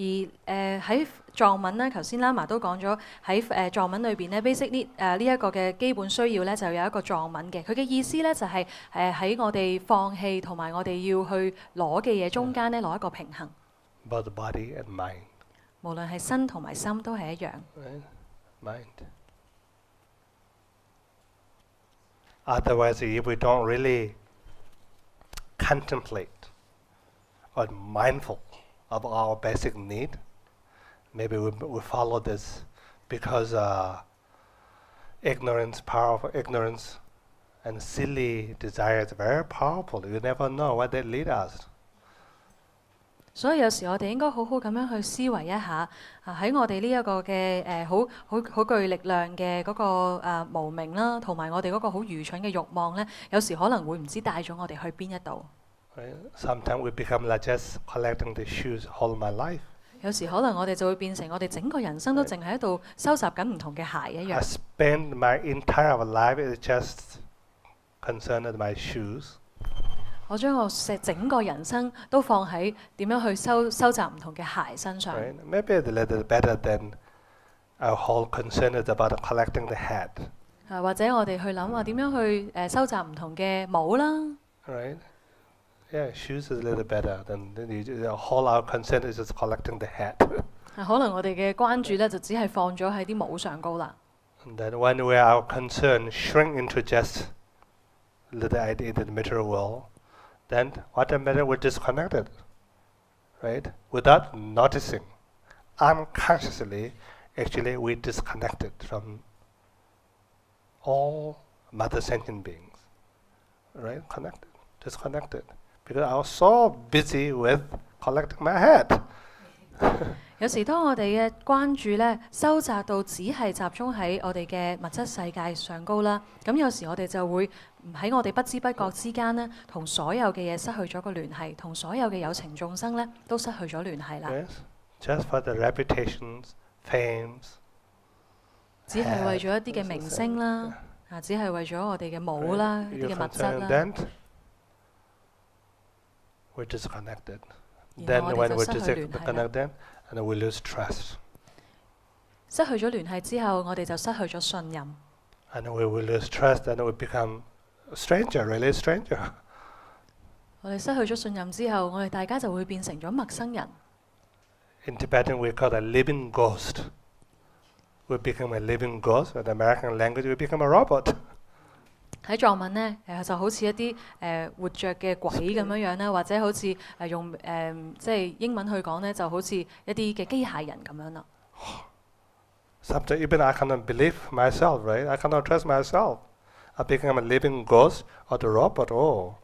喺藏文咧，頭先 Lama 都講咗喺藏文裏邊咧 ，basic need 呢一個嘅基本需要咧，就有一個藏文嘅。佢嘅意思咧就係喺我哋放棄同埋我哋要去攞嘅嘢中間咧攞一個平衡。Both body and mind. 無論係身同埋心都係一樣。Right? Mind. Otherwise, if we don't really contemplate or mindful of our basic need, maybe we follow this because ignorance, powerful ignorance, and silly desires very powerful. You never know what they lead us. 所以有時我哋應該好好咁樣去思維一下，喺我哋呢一個嘅好具力量嘅嗰個無明啦，同埋我哋嗰個好愚蠢嘅慾望咧，有時可能會唔知帶咗我哋去邊一度。Sometimes we become like just collecting the shoes all my life. 有時可能我哋就會變成我哋整個人生都淨係喺度收集緊唔同嘅鞋一 I 樣。spend my entire life is just concerned with my shoes. 我將我整個人生都放喺點樣去收集唔同嘅鞋身上。Right? Maybe it's a little better than our whole concern is about collecting the hat. 或者我哋去諗話點樣去收集唔同嘅帽啦。Right? Yeah, shoes is a little better than the whole our concern is just collecting the hat. 可能我哋嘅關注咧就只係放咗喺啲帽上高啦。And then when our concern shrink into just little idea in the material world, then automatically we're disconnected, right? Without noticing, unconsciously, actually we disconnected from all mother sentient beings, right? Disconnected, because I was so busy with collecting my head. 有時當我哋嘅關注咧收窄到只係集中喺我哋嘅物質世界上高啦，咁有時我哋就會喺我哋不知不覺之間咧，同所有嘅嘢失去咗個聯繫，同所有嘅有情眾生咧都失去咗聯繫啦。Yes, just for the reputations, fames. 只係為咗一啲嘅名聲啦，只係為咗我哋嘅帽啦，一啲嘅物質啦。Then we're disconnected. Then when we're disconnected, and we lose trust. 失去咗聯繫之後，我哋就失去咗信任。And we will lose trust, and we become a stranger, really a stranger. 我哋失去咗信任之後，我哋大家就會變成咗陌生人。In Tibetan, we call it a living ghost. We become a living ghost. In the American language, we become a robot. 喺藏文咧，就好似一啲活着嘅鬼咁樣樣啦，或者好似用即係英文去講咧，就好似一啲嘅機械人咁樣啦。Sometimes even I cannot believe myself, right? I cannot trust myself. I become a living ghost or the robot. Oh.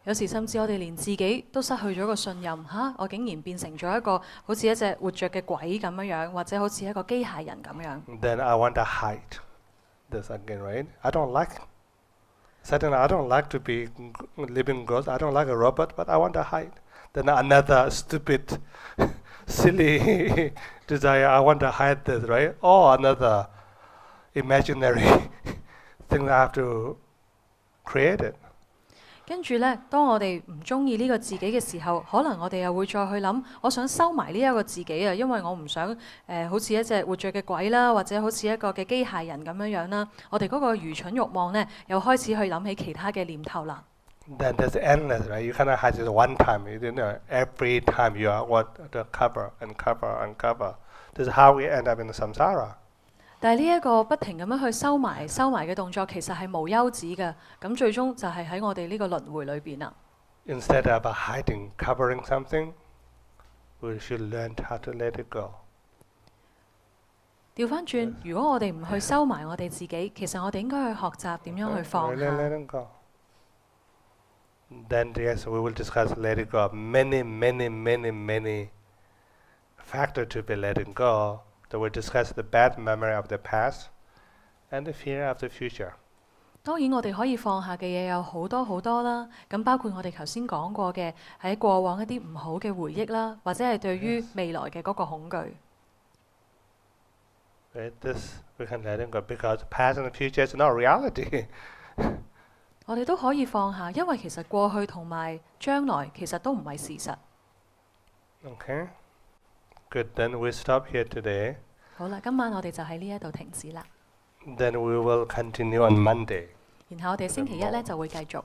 有時甚至我哋連自己都失去咗個信任嚇，我竟然變成咗一個好似一隻活着嘅鬼咁樣樣，或者好似一個機械人咁樣。Then I want to hide this again, right? I don't like. Certainly, I don't like to be living ghost. I don't like a robot, but I want to hide. Then another stupid, silly desire. I want to hide this, right? Or another imaginary thing I have to create it. 跟住咧，當我哋唔中意呢個自己嘅時候，可能我哋又會再去諗，我想收埋呢一個自己啊，因為我唔想好似一隻活着嘅鬼啦，或者好似一個嘅機械人咁樣樣啦。我哋嗰個愚蠢慾望咧，又開始去諗起其他嘅念頭啦。Then there's endless, right? You cannot hide it one time. You know, every time you are what to cover and cover and cover. This is how we end up in the samsara. 但係呢一個不停咁樣去收埋嘅動作，其實係無休止嘅。咁最終就係喺我哋呢個輪迴裏邊啦。instead of hiding, covering something, we should learn how to let it go. 調翻轉，如果我哋唔去收埋我哋自己，其實我哋應該去學習點樣去放 Let 下。 it go. Then yes, we will discuss let it go. Many factors to be letting go. So we discuss the bad memory of the past and the fear of the future. 當然我哋可以放下嘅嘢有好多好多啦，咁包括我哋頭先講過嘅喺過往一啲唔好嘅回憶啦，或者係對於未來嘅嗰個恐懼。Right? This we can let it go because past and future is not reality. 我哋都可以放下，因為其實過去同埋將來其實都唔係事實。 Okay. Good. Then we stop here today. 好啦，今晚我哋就喺呢一度停止啦。 Then we will continue on Monday. 然後我哋星期一咧就會繼續。